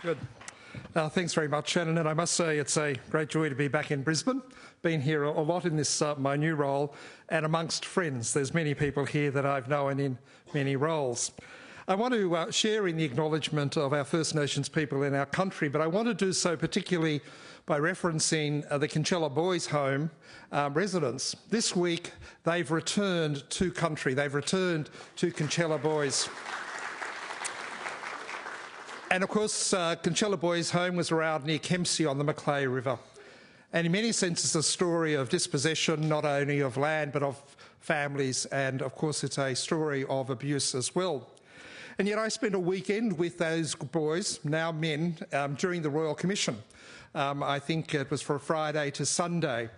Good. Thanks very much, Shannon. And I must say it's a great joy to be back in Brisbane. Been here a lot in this my new role and amongst friends. There's many people here that I've known in many roles. I want to share in the acknowledgement of our First Nations people in our country, but I want to do so particularly by referencing the Kincella Boys Home residents. This week they've returned to country. They've returned to Kincella Boys. And of course, Kincella Boys Home was around near Kempsey on the Macleay River. And in many senses, a story of dispossession, not only of land, but of families. And of course, it's a story of abuse as well. And yet I spent a weekend with those boys, now men, during the Royal Commission. I think it was from Friday to Sunday.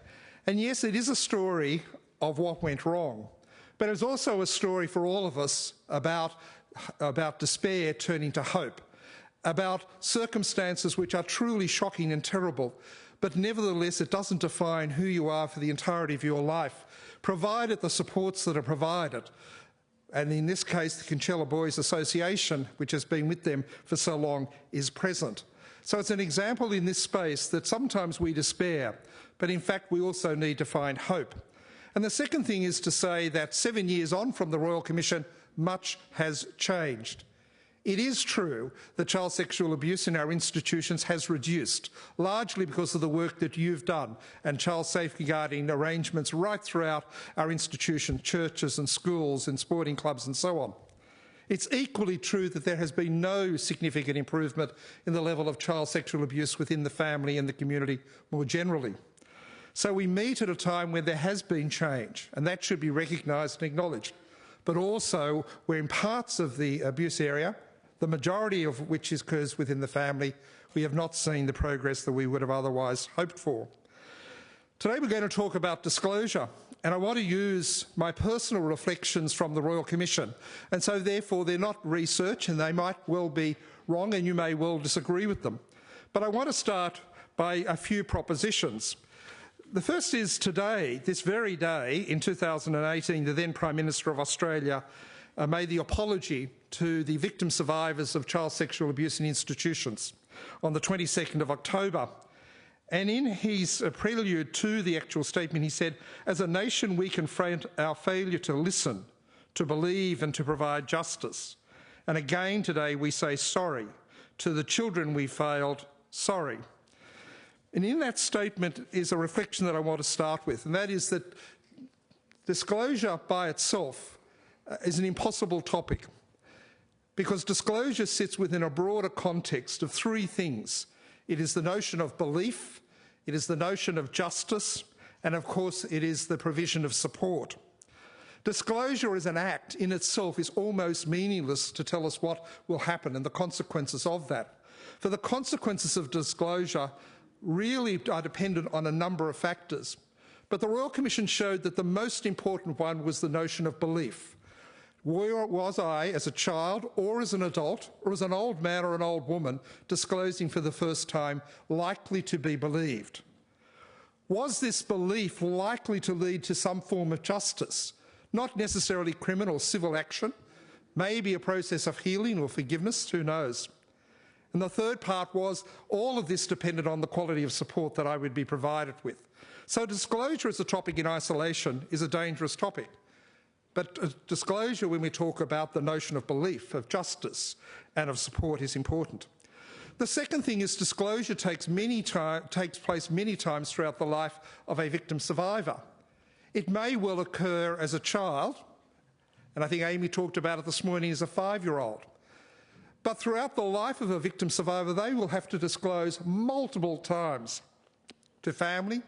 And yes, it is a story of what went wrong. But it's also a story for all of us about despair turning to hope, about circumstances which are truly shocking and terrible, but nevertheless it doesn't define who you are for the entirety of your life, provided the supports that are provided. And in this case, the Kincella Boys Association, which has been with them for so long, is present. So it's an example in this space that sometimes we despair, but in fact we also need to find hope. And the second thing is to say that 7 years on from the Royal Commission, much has changed. It is true that child sexual abuse in our institutions has reduced, largely because of the work that you've done and child safeguarding arrangements right throughout our institutions, churches and schools and sporting clubs and so on. It's equally true that there has been no significant improvement in the level of child sexual abuse within the family and the community more generally. So we meet at a time when there has been change, and that should be recognised and acknowledged. But also, we're in parts of the abuse area, the majority of which occurs within the family, we have not seen the progress that we would have otherwise hoped for. Today we're going to talk about disclosure, and I want to use my personal reflections from the Royal Commission. And so therefore they're not research and they might well be wrong and you may well disagree with them. But I want to start by a few propositions. The first is today, this very day in 2018, the then Prime Minister of Australia made the apology to the victim survivors of child sexual abuse in institutions on the 22nd of October. And in his prelude to the actual statement, he said, "As a nation, we confront our failure to listen, to believe and to provide justice. And again today we say sorry. To the children we failed, sorry." And in that statement is a reflection that I want to start with, and that is that disclosure by itself is an impossible topic, because disclosure sits within a broader context of three things. It is the notion of belief, it is the notion of justice, and of course it is the provision of support. Disclosure as an act in itself is almost meaningless to tell us what will happen and the consequences of that. For the consequences of disclosure really are dependent on a number of factors. But the Royal Commission showed that the most important one was the notion of belief. Was I, as a child or as an adult or as an old man or an old woman, disclosing for the first time, likely to be believed? Was this belief likely to lead to some form of justice? Not necessarily criminal or civil action, maybe a process of healing or forgiveness, who knows? And the third part was all of this depended on the quality of support that I would be provided with. So disclosure as a topic in isolation is a dangerous topic. But disclosure, when we talk about the notion of belief, of justice and of support, is important. The second thing is disclosure takes place many times throughout the life of a victim survivor. It may well occur as a child, and I think Amy talked about it this morning as a 5-year-old. But throughout the life of a victim survivor, they will have to disclose multiple times to family,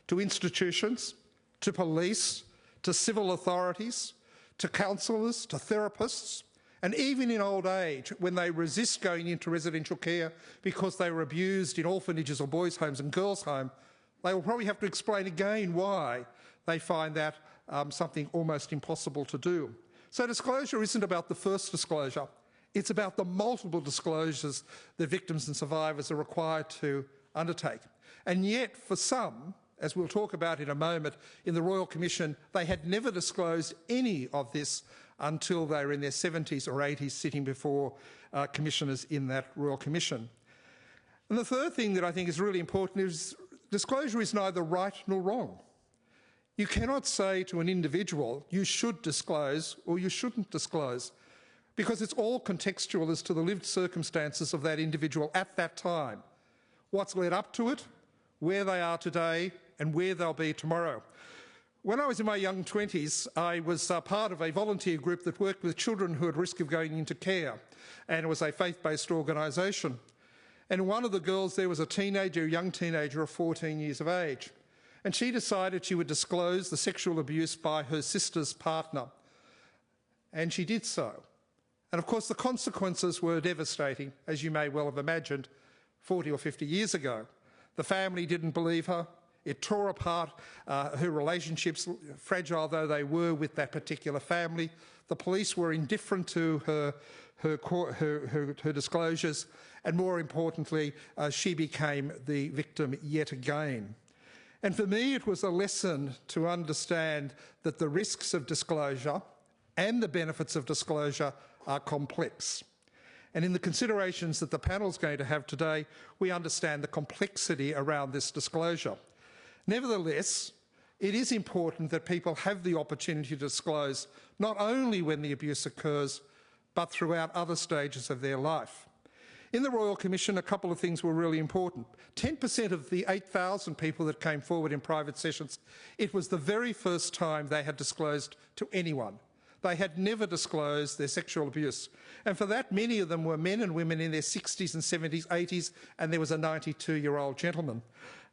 to institutions, to police, to civil authorities, to counsellors, to therapists, and even in old age, when they resist going into residential care because they were abused in orphanages or boys' homes and girls' homes, they will probably have to explain again why they find that something almost impossible to do. So disclosure isn't about the first disclosure, it's about the multiple disclosures that victims and survivors are required to undertake. And yet, for some, as we'll talk about in a moment, in the Royal Commission, they had never disclosed any of this until they were in their 70s or 80s sitting before commissioners in that Royal Commission. And the third thing that I think is really important is disclosure is neither right nor wrong. You cannot say to an individual, you should disclose or you shouldn't disclose, because it's all contextual as to the lived circumstances of that individual at that time, what's led up to it, where they are today and where they'll be tomorrow. When I was in my young 20s, I was part of a volunteer group that worked with children who were at risk of going into care, and it was a faith-based organisation. And one of the girls there was a young teenager of 14 years of age, and she decided she would disclose the sexual abuse by her sister's partner, and she did so. And of course the consequences were devastating, as you may well have imagined, 40 or 50 years ago. The family didn't believe her. It tore apart her relationships, fragile though they were with that particular family. The police were indifferent to her disclosures, and more importantly, she became the victim yet again. And for me, it was a lesson to understand that the risks of disclosure and the benefits of disclosure are complex. And in the considerations that the panel's going to have today, we understand the complexity around this disclosure. Nevertheless, it is important that people have the opportunity to disclose not only when the abuse occurs, but throughout other stages of their life. In the Royal Commission, a couple of things were really important. 10% of the 8,000 people that came forward in private sessions, it was the very first time they had disclosed to anyone. They had never disclosed their sexual abuse. And for that, many of them were men and women in their 60s and 70s, 80s, and there was a 92-year-old gentleman.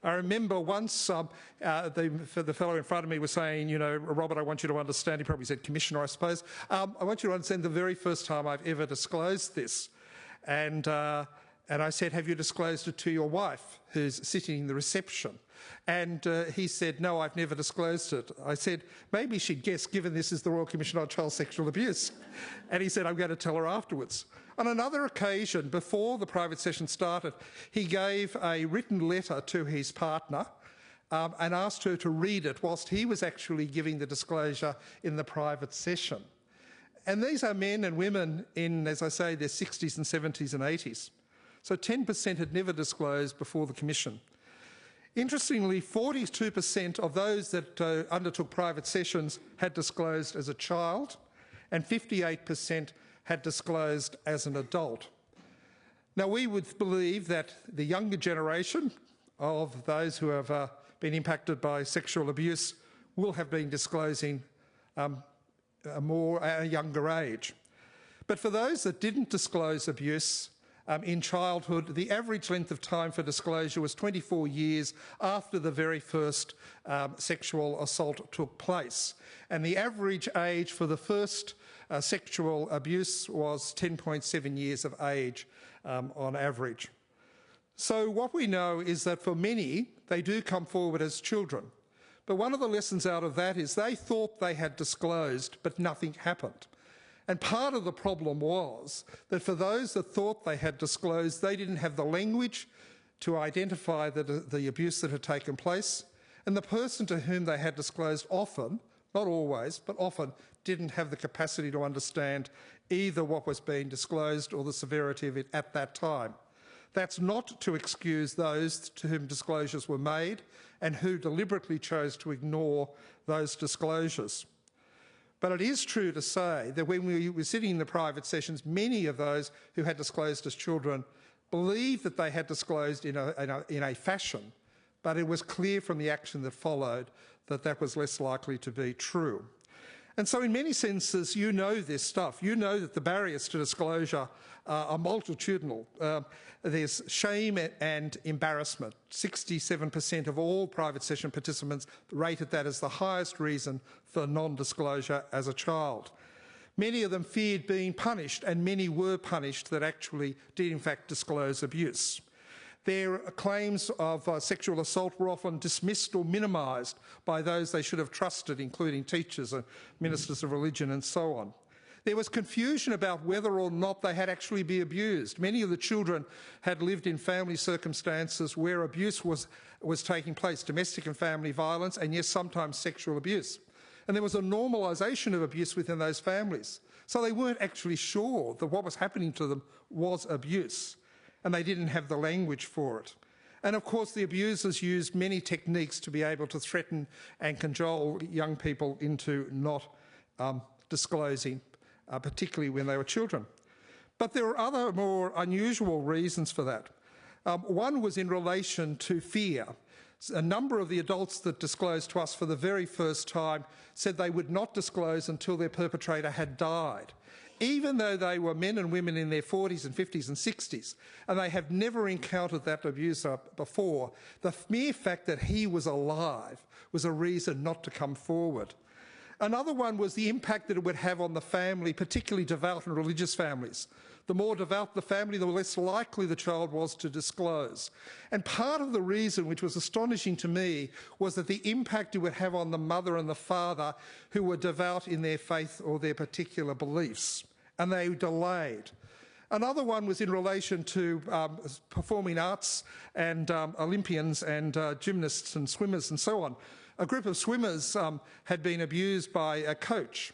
I remember once the fellow in front of me was saying, you know, Robert, I want you to understand, he probably said Commissioner, I suppose, I want you to understand the very first time I've ever disclosed this. And I said, have you disclosed it to your wife, who's sitting in the reception? And he said, no, I've never disclosed it. I said, maybe she'd guess, given this is the Royal Commission on Child Sexual Abuse. And he said, I'm going to tell her afterwards. On another occasion, before the private session started, he gave a written letter to his partner and asked her to read it whilst he was actually giving the disclosure in the private session. And these are men and women in, as I say, their 60s and 70s and 80s. So 10% had never disclosed before the Commission. Interestingly, 42% of those that undertook private sessions had disclosed as a child, and 58% had disclosed as an adult. Now, we would believe that the younger generation of those who have been impacted by sexual abuse will have been disclosing at a younger age. But for those that didn't disclose abuse in childhood, the average length of time for disclosure was 24 years after the very first sexual assault took place. And the average age for the first sexual abuse was 10.7 years of age on average. So what we know is that for many, they do come forward as children. But one of the lessons out of that is they thought they had disclosed, but nothing happened. And part of the problem was that for those that thought they had disclosed, they didn't have the language to identify the abuse that had taken place. And the person to whom they had disclosed often, not always, but often, didn't have the capacity to understand either what was being disclosed or the severity of it at that time. That's not to excuse those to whom disclosures were made and who deliberately chose to ignore those disclosures. But it is true to say that when we were sitting in the private sessions, many of those who had disclosed as children believed that they had disclosed in a fashion, but it was clear from the action that followed that that was less likely to be true. And so in many senses, you know this stuff. You know that the barriers to disclosure are multitudinal. There's shame and embarrassment. 67% of all private session participants rated that as the highest reason for non-disclosure as a child. Many of them feared being punished, and many were punished that actually did in fact disclose abuse. Their claims of sexual assault were often dismissed or minimised by those they should have trusted, including teachers and ministers of religion and so on. There was confusion about whether or not they had actually been abused. Many of the children had lived in family circumstances where abuse was taking place, domestic and family violence, and yes, sometimes sexual abuse. And there was a normalisation of abuse within those families. So they weren't actually sure that what was happening to them was abuse. and they didn't have the language for it. And of course, the abusers used many techniques to be able to threaten and cajole young people into not disclosing, particularly when they were children. But there are other more unusual reasons for that. One was in relation to fear. A number of the adults that disclosed to us for the very first time said they would not disclose until their perpetrator had died, even though they were men and women in their 40s and 50s and 60s, and they have never encountered that abuser before. The mere fact that he was alive was a reason not to come forward. Another one was the impact that it would have on the family, particularly devout and religious families. The more devout the family, the less likely the child was to disclose. And part of the reason, which was astonishing to me, was that the impact it would have on the mother and the father who were devout in their faith or their particular beliefs, and they delayed. Another one was in relation to performing arts and Olympians and gymnasts and swimmers and so on. A group of swimmers had been abused by a coach.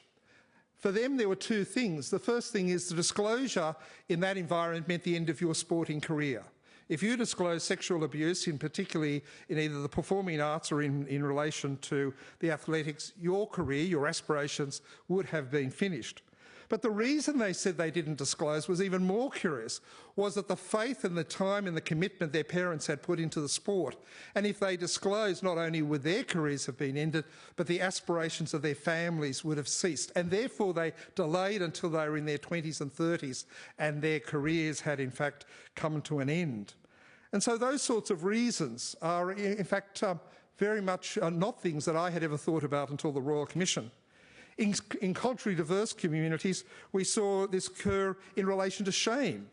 For them, there were two things. The first thing is the disclosure in that environment meant the end of your sporting career. If you disclose sexual abuse, particularly in either the performing arts or in relation to the athletics, your career, your aspirations would have been finished. But the reason they said they didn't disclose was even more curious, was that the faith and the time and the commitment their parents had put into the sport. And if they disclosed, not only would their careers have been ended, but the aspirations of their families would have ceased. And therefore they delayed until they were in their 20s and 30s, and their careers had in fact come to an end. And so those sorts of reasons are in fact very much not things that I had ever thought about until the Royal Commission. In culturally diverse communities, we saw this occur in relation to shame.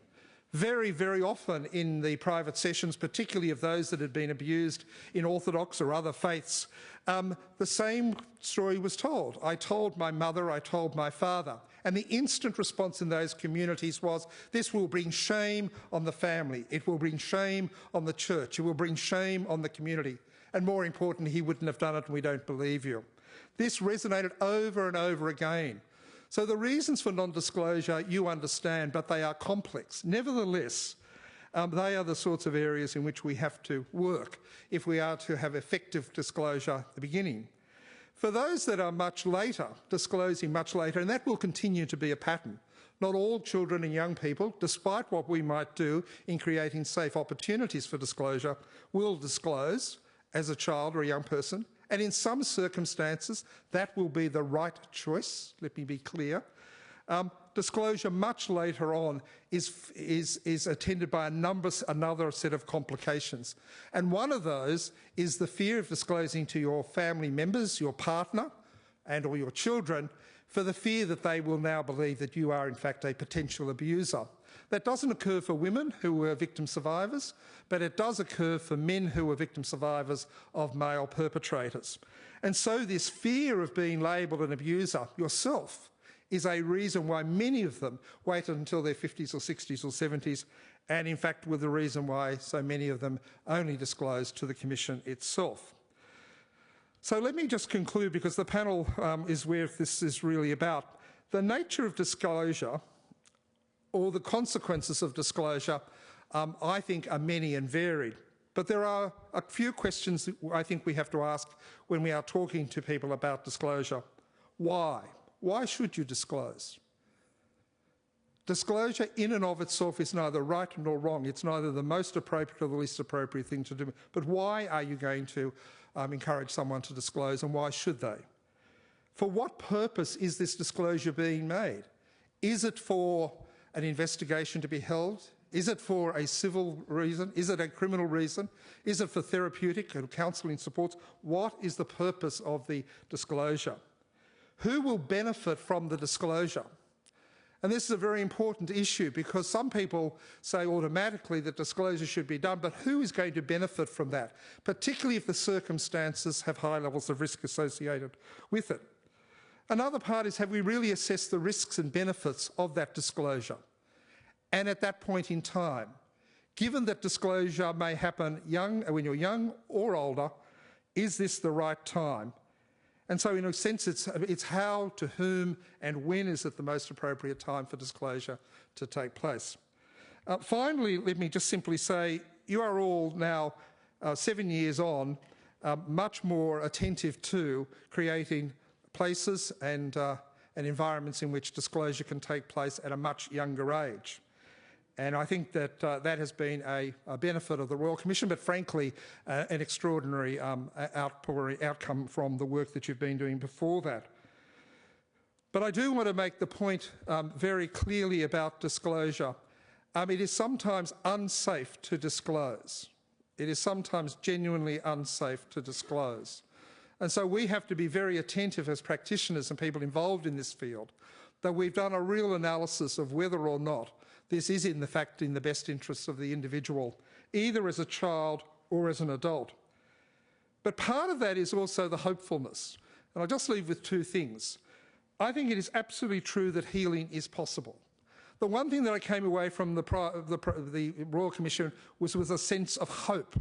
Very, very often in the private sessions, particularly of those that had been abused in Orthodox or other faiths, the same story was told. I told my mother, I told my father. And the instant response in those communities was, this will bring shame on the family. It will bring shame on the church. It will bring shame on the community. And more importantly, he wouldn't have done it and we don't believe you. This resonated over and over again. So the reasons for non-disclosure, you understand, but they are complex. Nevertheless, they are the sorts of areas in which we have to work if we are to have effective disclosure at the beginning. For those that are much later, disclosing much later, and that will continue to be a pattern, not all children and young people, despite what we might do in creating safe opportunities for disclosure, will disclose as a child or a young person. And in some circumstances, that will be the right choice, let me be clear. Disclosure much later on is attended by another set of complications. And one of those is the fear of disclosing to your family members, your partner, and or your children, for the fear that they will now believe that you are in fact a potential abuser. That doesn't occur for women who were victim survivors, but it does occur for men who were victim survivors of male perpetrators. And so this fear of being labelled an abuser yourself is a reason why many of them waited until their 50s or 60s or 70s, and in fact were the reason why so many of them only disclosed to the Commission itself. So let me just conclude, because the panel is where this is really about. The nature of disclosure, or the consequences of disclosure, I think are many and varied. But there are a few questions that I think we have to ask when we are talking to people about disclosure. Why? Why should you disclose? Disclosure in and of itself is neither right nor wrong. It's neither the most appropriate or the least appropriate thing to do. But why are you going to encourage someone to disclose, and why should they? For what purpose is this disclosure being made? Is it for an investigation to be held? Is it for a civil reason? Is it a criminal reason? Is it for therapeutic and counselling supports? What is the purpose of the disclosure? Who will benefit from the disclosure? And this is a very important issue, because some people say automatically that disclosure should be done, but who is going to benefit from that, particularly if the circumstances have high levels of risk associated with it? Another part is, have we really assessed the risks and benefits of that disclosure? And at that point in time, given that disclosure may happen when you're young or older, is this the right time? And so in a sense, it's how, to whom, and when is it the most appropriate time for disclosure to take place? Finally, let me just simply say, you are all now, 7 years on, much more attentive to creating places and environments in which disclosure can take place at a much younger age. And I think that that has been a benefit of the Royal Commission, but frankly, an extraordinary outcome from the work that you've been doing before that. But I do want to make the point very clearly about disclosure. It is sometimes unsafe to disclose. It is sometimes genuinely unsafe to disclose. And so we have to be very attentive as practitioners and people involved in this field that we've done a real analysis of whether or not this is in the best interests of the individual, either as a child or as an adult. But part of that is also the hopefulness. And I'll just leave with two things. I think it is absolutely true that healing is possible. The one thing that I came away from the Royal Commission was with a sense of hope.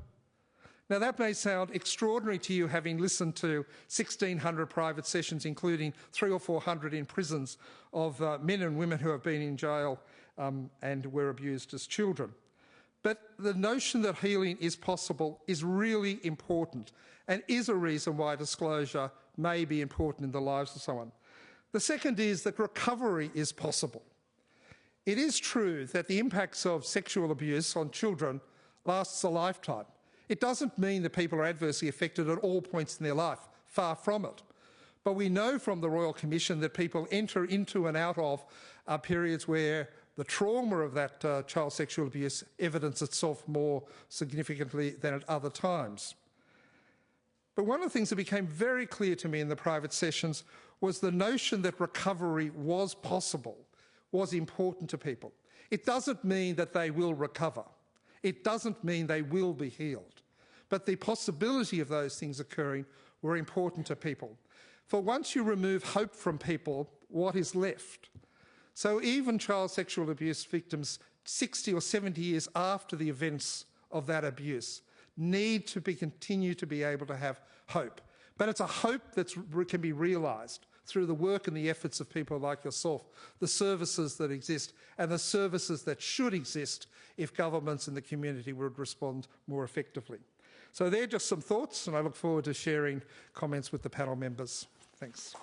Now that may sound extraordinary to you, having listened to 1,600 private sessions, including 300 or 400 in prisons, of men and women who have been in jail and were abused as children. But the notion that healing is possible is really important and is a reason why disclosure may be important in the lives of someone. The second is that recovery is possible. It is true that the impacts of sexual abuse on children lasts a lifetime. It doesn't mean that people are adversely affected at all points in their life, far from it. But we know from the Royal Commission that people enter into and out of periods where the trauma of that child sexual abuse evidences itself more significantly than at other times. But one of the things that became very clear to me in the private sessions was the notion that recovery was possible, was important to people. It doesn't mean that they will recover. It doesn't mean they will be healed. But the possibility of those things occurring were important to people. For once you remove hope from people, what is left? So even child sexual abuse victims 60 or 70 years after the events of that abuse need to continue to be able to have hope. But it's a hope that can be realised through the work and the efforts of people like yourself, the services that exist and the services that should exist if governments and the community would respond more effectively. So they're just some thoughts, and I look forward to sharing comments with the panel members. Thanks.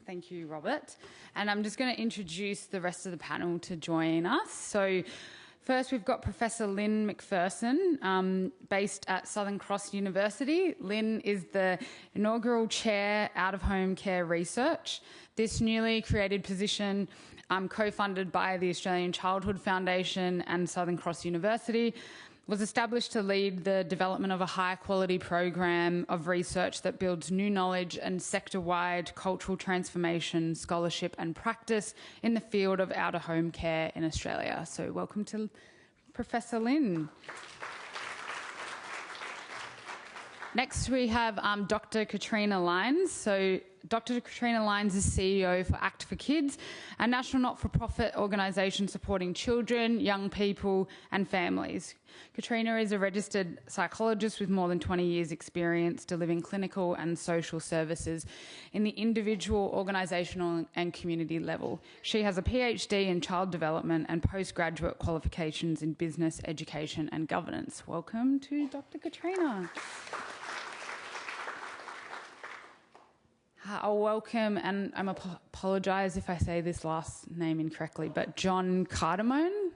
Thank you, Robert. And I'm just going to introduce the rest of the panel to join us. So first we've got Professor Lynne McPherson, based at Southern Cross University. Lynne is the inaugural Chair Out-of-Home Care Research. This newly created position, co-funded by the Australian Childhood Foundation and Southern Cross University, was established to lead the development of a high-quality program of research that builds new knowledge and sector-wide cultural transformation, scholarship and practice in the field of out-of-home care in Australia. So welcome to Professor Lynne. Next we have Dr. Katrina Lines. So Dr. Katrina Lines is CEO for Act for Kids, a national not-for-profit organisation supporting children, young people and families. Katrina is a registered psychologist with more than 20 years' experience delivering clinical and social services in the individual, organisational and community level. She has a PhD in child development and postgraduate qualifications in business, education and governance. Welcome to Dr. Katrina. I'll welcome, and I apologise if I say this last name incorrectly, but John Cardamone.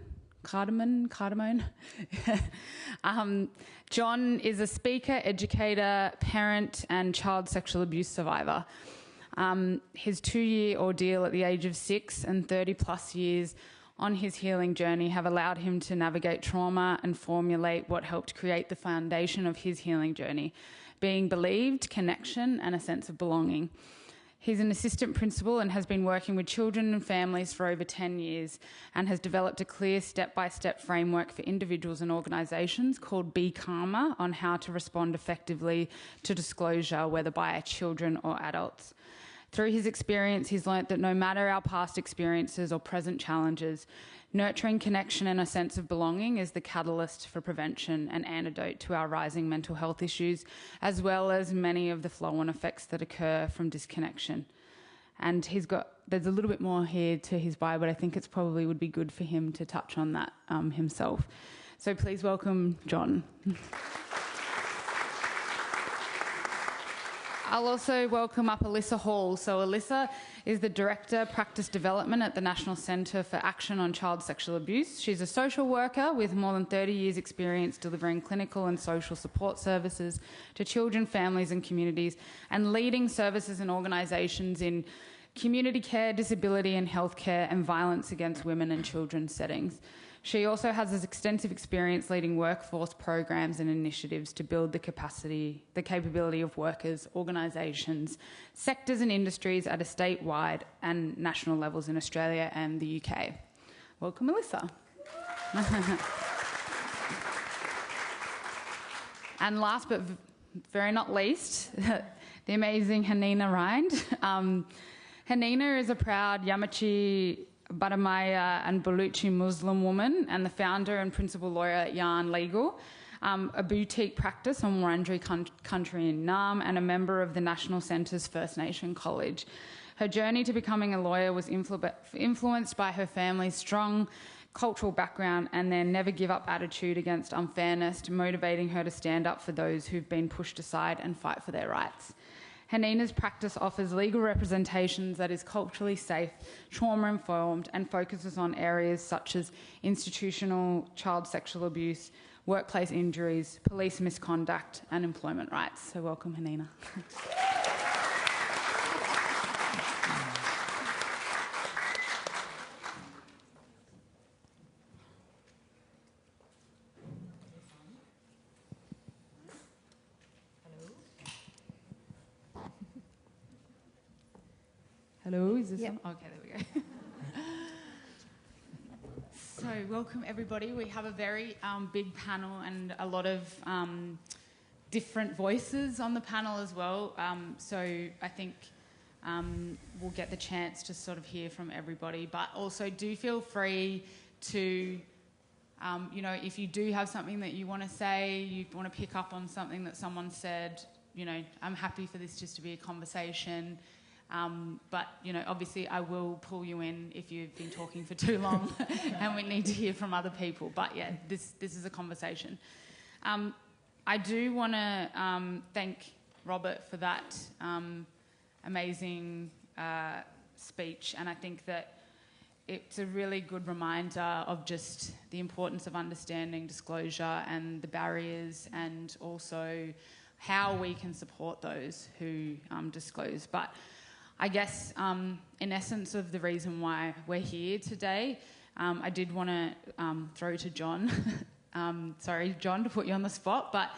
John is a speaker, educator, parent and child sexual abuse survivor. His 2-year ordeal at the age of 6 and 30 plus years on his healing journey have allowed him to navigate trauma and formulate what helped create the foundation of his healing journey, being believed, connection and a sense of belonging. He's an assistant principal and has been working with children and families for over 10 years and has developed a clear step-by-step framework for individuals and organisations called Be Calmer on how to respond effectively to disclosure, whether by children or adults. Through his experience, he's learnt that no matter our past experiences or present challenges, nurturing connection and a sense of belonging is the catalyst for prevention and antidote to our rising mental health issues, as well as many of the flow-on effects that occur from disconnection. And there's a little bit more here to his bio, but I think it's probably would be good for him to touch on that himself. So please welcome John. I'll also welcome up Alyssa Hall. So Alyssa is the Director, Practice Development at the National Centre for Action on Child Sexual Abuse. She's a social worker with more than 30 years' experience delivering clinical and social support services to children, families and communities, and leading services and organisations in community care, disability and healthcare, and violence against women and children settings. She also has extensive experience leading workforce programs and initiatives to build the capability of workers, organisations, sectors and industries at a statewide and national levels in Australia and the UK. Welcome, Alyssa. And last but very not least, the amazing Hanina Rind. Hanina is a proud Yamachi, Badamaya and Baluchi Muslim woman and the founder and principal lawyer at Yarn Legal, a boutique practice on Wurundjeri country in Naarm, and a member of the National Centre's First Nation College. Her journey to becoming a lawyer was influenced by her family's strong cultural background and their never give up attitude against unfairness, motivating her to stand up for those who've been pushed aside and fight for their rights. Hanina's practice offers legal representations that is culturally safe, trauma-informed, and focuses on areas such as institutional child sexual abuse, workplace injuries, police misconduct, and employment rights. So welcome, Hanina. Hello, is this on? Okay, there we go. So welcome everybody. We have a very big panel and a lot of different voices on the panel as well. So I think we'll get the chance to sort of hear from everybody, but also do feel free to, if you do have something that you want to say, you want to pick up on something that someone said, I'm happy for this just to be a conversation. But, obviously I will pull you in if you've been talking for too long and we need to hear from other people. But, yeah, this is a conversation. I do want to thank Robert for that amazing speech, and I think that it's a really good reminder of just the importance of understanding disclosure and the barriers, and also how we can support those who disclose. But I guess, in essence of the reason why we're here today, I did want to throw to John. Sorry, John, to put you on the spot, but,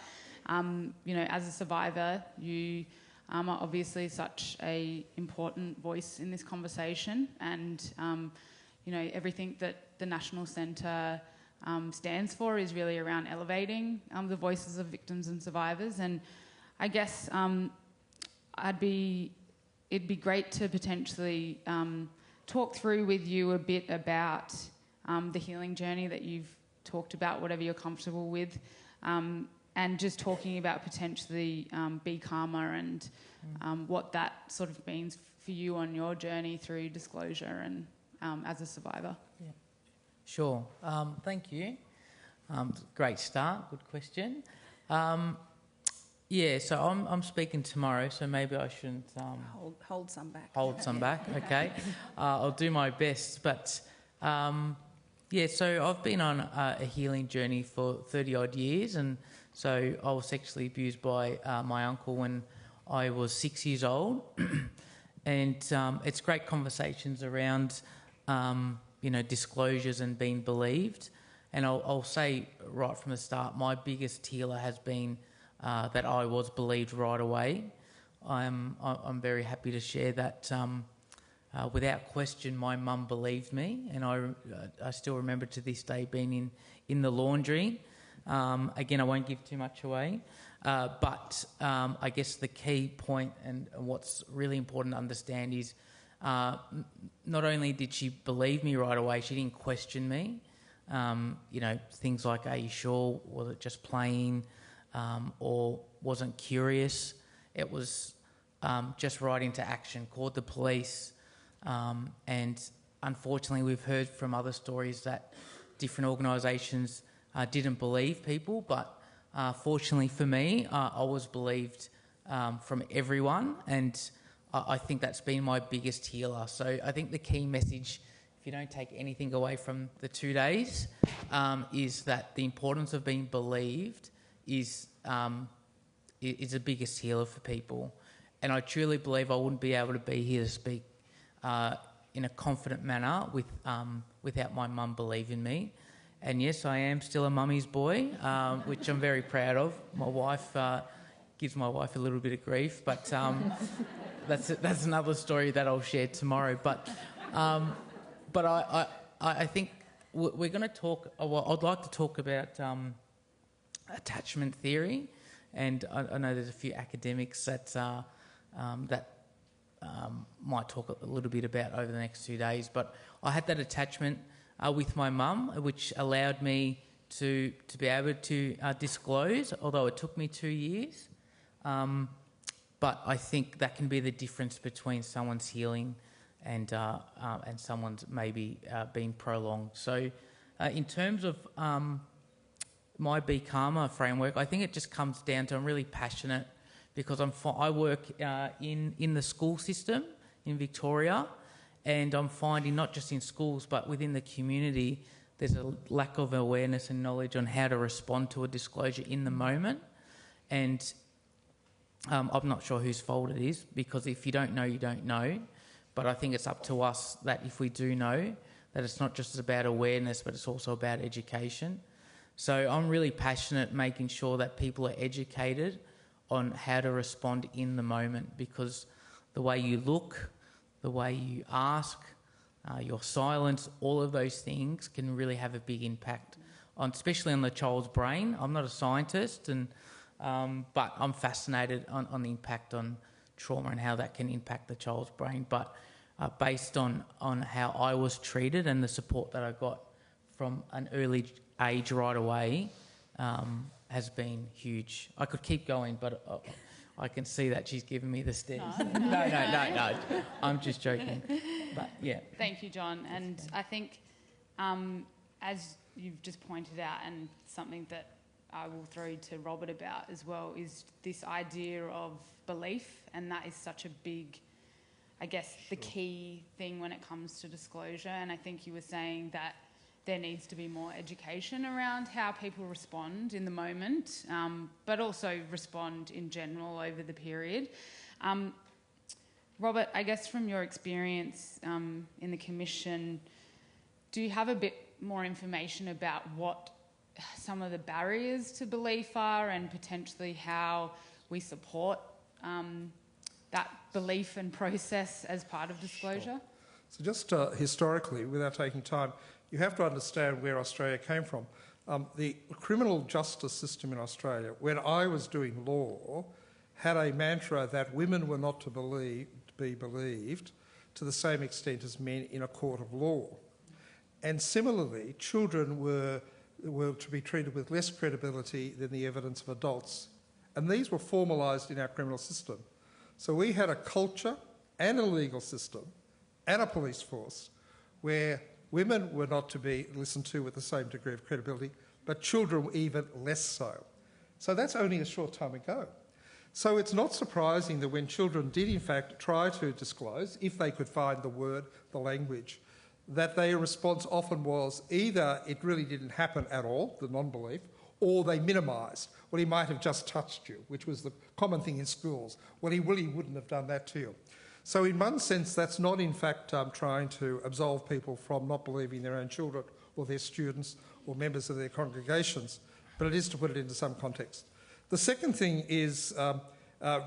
as a survivor, you are obviously such an important voice in this conversation, and, everything that the National Centre stands for is really around elevating the voices of victims and survivors. And I guess it'd be great to potentially talk through with you a bit about the healing journey that you've talked about, whatever you're comfortable with, and just talking about potentially Be Calmer and what that sort of means for you on your journey through disclosure and as a survivor. Yeah. Sure. Thank you. Great start. Good question. Yeah, so I'm speaking tomorrow, so maybe I shouldn't... hold some back. Hold some back, okay. I'll do my best. But, so I've been on a healing journey for 30-odd years, and so I was sexually abused by my uncle when I was 6 years old. And it's great conversations around, disclosures and being believed. And I'll say right from the start, my biggest healer has been... that I was believed right away. I'm very happy to share that without question my mum believed me, and I still remember to this day being in the laundry. Again, I won't give too much away. But I guess the key point and what's really important to understand is not only did she believe me right away, she didn't question me. Things like, are you sure? Was it just playing? Or wasn't curious? It was just right into action, called the police. And unfortunately, we've heard from other stories that different organisations didn't believe people, but fortunately for me, I was believed from everyone, and I think that's been my biggest healer. So I think the key message, if you don't take anything away from the 2 days, is that the importance of being believed is the biggest healer for people. And I truly believe I wouldn't be able to be here to speak in a confident manner without my mum believing me. And yes, I am still a mummy's boy, which I'm very proud of. My wife gives my wife a little bit of grief, but that's another story that I'll share tomorrow. But I think we're going to talk. Well, I'd like to talk about attachment theory, and I know there's a few academics that might talk a little bit about over the next 2 days. But I had that attachment with my mum, which allowed me to be able to disclose, although it took me 2 years. But I think that can be the difference between someone's healing and someone's maybe being prolonged. So in terms of my Be Calmer framework, I think it just comes down to I'm really passionate because I work in the school system in Victoria, and I'm finding not just in schools but within the community there's a lack of awareness and knowledge on how to respond to a disclosure in the moment. And I'm not sure whose fault it is, because if you don't know, you don't know. But I think it's up to us that if we do know, that it's not just about awareness, but it's also about education. So I'm really passionate making sure that people are educated on how to respond in the moment, because the way you look, the way you ask, your silence, all of those things can really have a big impact on, especially on the child's brain. I'm not a scientist, but I'm fascinated on the impact on trauma and how that can impact the child's brain. But based on how I was treated and the support that I got from an early age right away has been huge. I could keep going, but I can see that she's giving me the stares. No. I'm just joking. But yeah. Thank you, John. And I think, as you've just pointed out, and something that I will throw to Robert about as well, is this idea of belief, and that is such a big, I guess, the key thing when it comes to disclosure. And I think you were saying that there needs to be more education around how people respond in the moment, but also respond in general over the period. Robert, I guess from your experience in the Commission, do you have a bit more information about what some of the barriers to belief are, and potentially how we support that belief and process as part of disclosure? Sure. So just historically, without taking time, you have to understand where Australia came from. The criminal justice system in Australia, when I was doing law, had a mantra that women were not to be believed to the same extent as men in a court of law. And similarly, children were to be treated with less credibility than the evidence of adults. And these were formalised in our criminal system. So we had a culture and a legal system and a police force where women were not to be listened to with the same degree of credibility, but children were even less so. So that's only a short time ago. So it's not surprising that when children did in fact try to disclose, if they could find the word, the language, that their response often was either it really didn't happen at all, the non-belief, or they minimised. Well, he might have just touched you, which was the common thing in schools. Well, he really wouldn't have done that to you. So in one sense, that's not in fact trying to absolve people from not believing their own children or their students or members of their congregations, but it is to put it into some context. The second thing is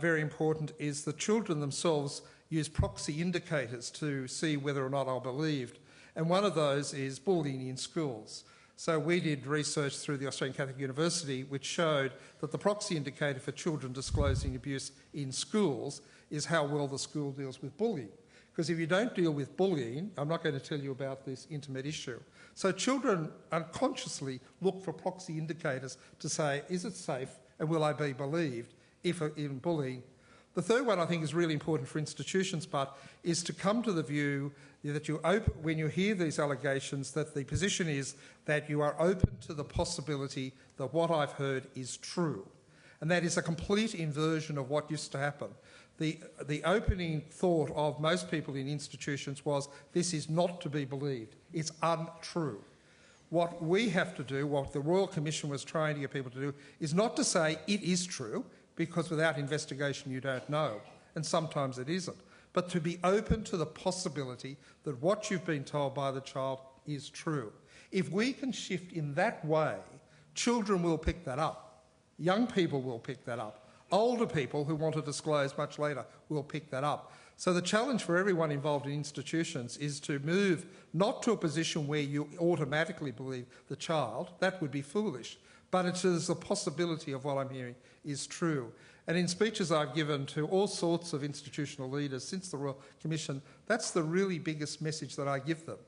very important, is the children themselves use proxy indicators to see whether or not are believed. And one of those is bullying in schools. So we did research through the Australian Catholic University which showed that the proxy indicator for children disclosing abuse in schools is how well the school deals with bullying. Because if you don't deal with bullying, I'm not going to tell you about this intimate issue. So children unconsciously look for proxy indicators to say, is it safe and will I be believed if in bullying? The third one I think is really important for institutions, but is to come to the view that when you hear these allegations, that the position is that you are open to the possibility that what I've heard is true. And that is a complete inversion of what used to happen. The opening thought of most people in institutions was, this is not to be believed, it's untrue. What we have to do, what the Royal Commission was trying to get people to do, is not to say it is true, because without investigation you don't know, and sometimes it isn't, but to be open to the possibility that what you've been told by the child is true. If we can shift in that way, children will pick that up, young people will pick that up, older people who want to disclose much later will pick that up. So the challenge for everyone involved in institutions is to move not to a position where you automatically believe the child, that would be foolish, but it is the possibility of what I'm hearing is true. And in speeches I've given to all sorts of institutional leaders since the Royal Commission, that's the really biggest message that I give them.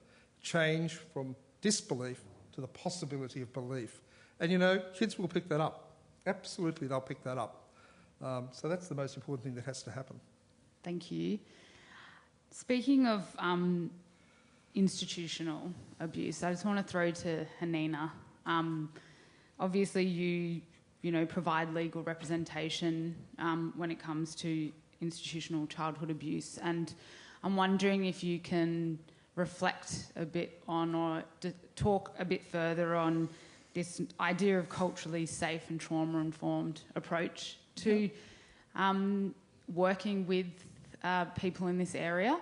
Change from disbelief to the possibility of belief. And you know, kids will pick that up. Absolutely, they'll pick that up. So that's the most important thing that has to happen. Thank you. Speaking of institutional abuse, I just want to throw to Hanina. Obviously, you know, provide legal representation when it comes to institutional childhood abuse, and I'm wondering if you can reflect a bit on, or talk a bit further on, this idea of culturally safe and trauma-informed approach to working with people in this area.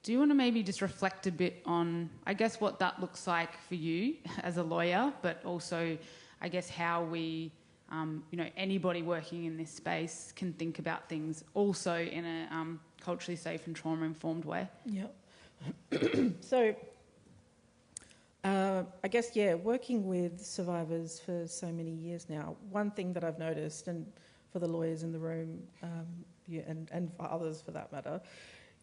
Do you want to maybe just reflect a bit on, I guess, what that looks like for you as a lawyer, but also, I guess, how we, you know, anybody working in this space can think about things also in a culturally safe and trauma-informed way? Yeah. So, I guess, yeah, working with survivors for so many years now, one thing that I've noticed, and for the lawyers in the room, and for others for that matter,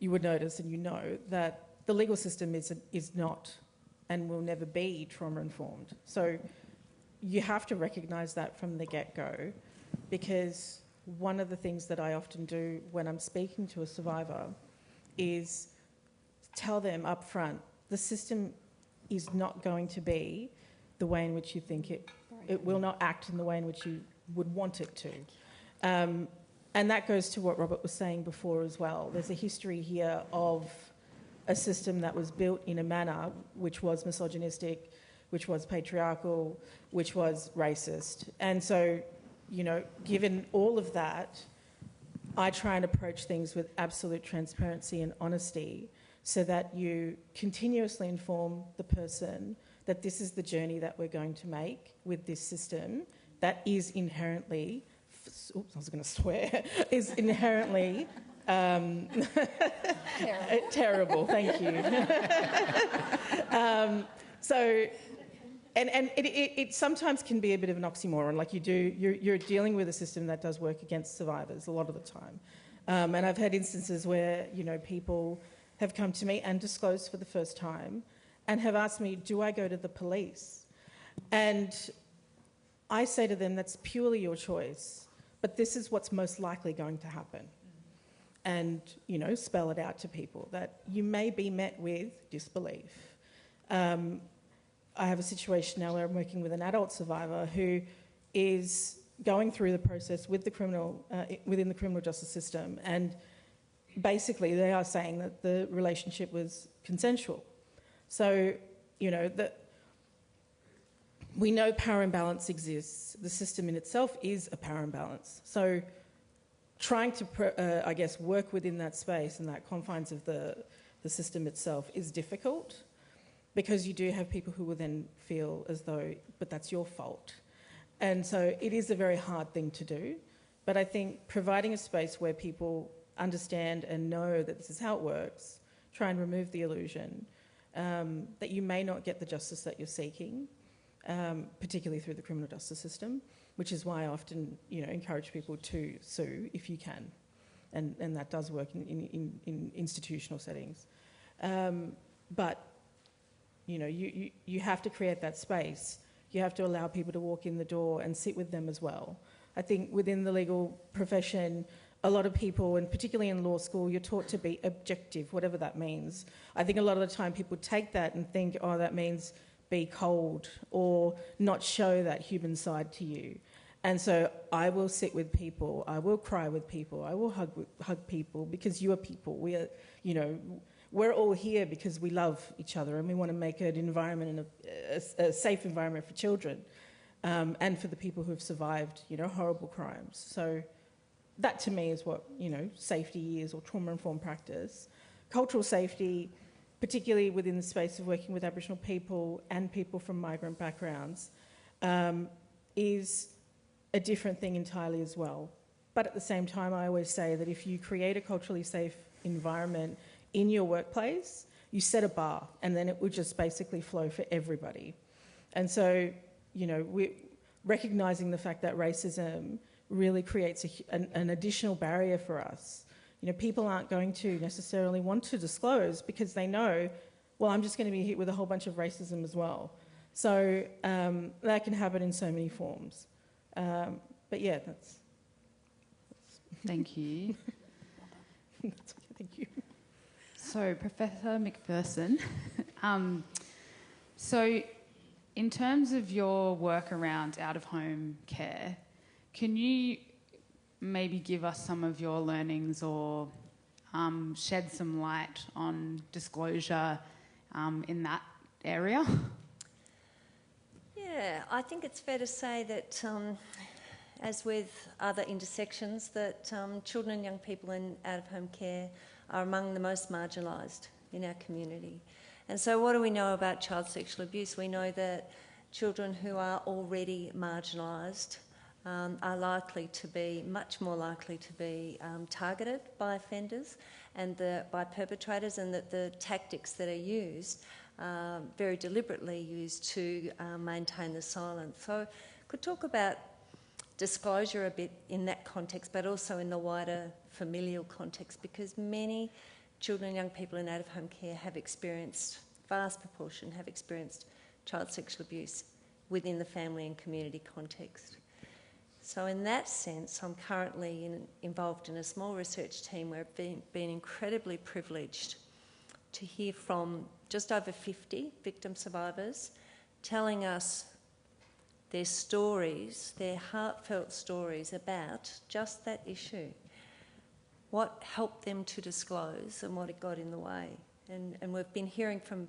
you would notice and you know that the legal system is not and will never be trauma-informed. So you have to recognise that from the get-go, because one of the things that I often do when I'm speaking to a survivor is tell them up front, the system is not going to be the way in which you think it will not act in the way in which you would want it to. And that goes to what Robert was saying before as well. There's a history here of a system that was built in a manner which was misogynistic, which was patriarchal, which was racist. And so, you know, given all of that, I try and approach things with absolute transparency and honesty, so that you continuously inform the person that this is the journey that we're going to make with this system that is inherently, oops, I was going to swear, is inherently terrible. Thank you. So, and it sometimes can be a bit of an oxymoron. Like you're dealing with a system that does work against survivors a lot of the time. And I've had instances where, you know, people have come to me and disclosed for the first time and have asked me, do I go to the police? And I say to them, that's purely your choice, but this is what's most likely going to happen. And, you know, spell it out to people that you may be met with disbelief. I have a situation now where I'm working with an adult survivor who is going through the process with the criminal, within the criminal justice system, and basically they are saying that the relationship was consensual. So, you know, we know power imbalance exists. The system in itself is a power imbalance. So trying to, I guess, work within that space and that confines of the system itself is difficult, because you do have people who will then feel as though, but that's your fault. And so it is a very hard thing to do. But I think providing a space where people understand and know that this is how it works, try and remove the illusion that you may not get the justice that you're seeking, particularly through the criminal justice system, which is why I often, encourage people to sue if you can, and that does work in institutional settings. But you have to create that space. You have to allow people to walk in the door and sit with them as well. I think within the legal profession, a lot of people, and particularly in law school, you're taught to be objective, whatever that means. I think a lot of the time people take that and think, oh, that means be cold or not show that human side to you. And so I will sit with people, I will cry with people, I will hug people, because you are people. We are, we're all here because we love each other and we want to make an environment and a safe environment for children, and for the people who have survived, horrible crimes. So that to me is what, safety is, or trauma-informed practice. Cultural safety, particularly within the space of working with Aboriginal people and people from migrant backgrounds, is a different thing entirely as well. But at the same time, I always say that if you create a culturally safe environment in your workplace, you set a bar, and then it will just basically flow for everybody. And so, we're recognising the fact that racism really creates an additional barrier for us. People aren't going to necessarily want to disclose because they know, well, I'm just going to be hit with a whole bunch of racism as well. So that can happen in so many forms. But yeah, that's... Thank you. That's okay, thank you. So, Professor McPherson, so in terms of your work around out-of-home care, can you maybe give us some of your learnings or shed some light on disclosure in that area? Yeah, I think it's fair to say that, as with other intersections, that children and young people in out-of-home care are among the most marginalised in our community. And so what do we know about child sexual abuse? We know that children who are already marginalised are likely to be, much more likely to be targeted by offenders and by perpetrators, and that the tactics that are used very deliberately used to maintain the silence. So could talk about disclosure a bit in that context, but also in the wider familial context, because many children and young people in out-of-home care have experienced, vast proportion have experienced child sexual abuse within the family and community context. So in that sense, I'm currently involved in a small research team where I've been incredibly privileged to hear from just over 50 victim survivors telling us their stories, their heartfelt stories about just that issue. What helped them to disclose and what it got in the way. And we've been hearing from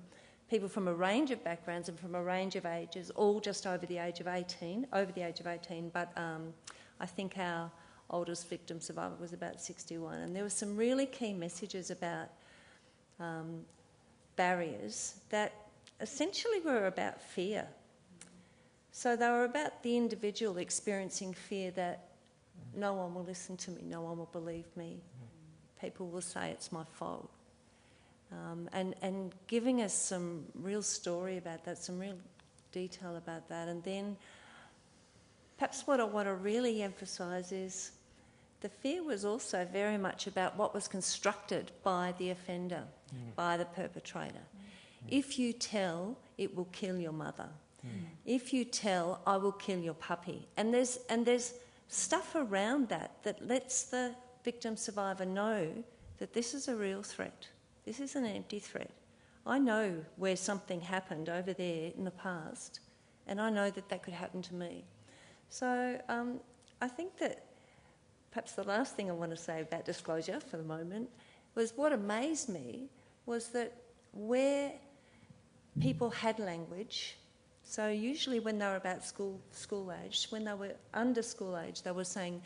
people from a range of backgrounds and from a range of ages, all just over the age of 18, but I think our oldest victim survivor was about 61. And there were some really key messages about barriers that essentially were about fear. So they were about the individual experiencing fear that no one will listen to me, no one will believe me, people will say it's my fault. And giving us some real story about that, some real detail about that. And then perhaps what I want to really emphasise is the fear was also very much about what was constructed by the offender, by the perpetrator. If you tell, it will kill your mother. If you tell, I will kill your puppy. And there's stuff around that lets the victim survivor know that this is a real threat. This is an empty threat. I know where something happened over there in the past, and I know that could happen to me. So I think that perhaps the last thing I want to say about disclosure for the moment was what amazed me was that where people had language, so usually when they were about school age, when they were under school age, they were saying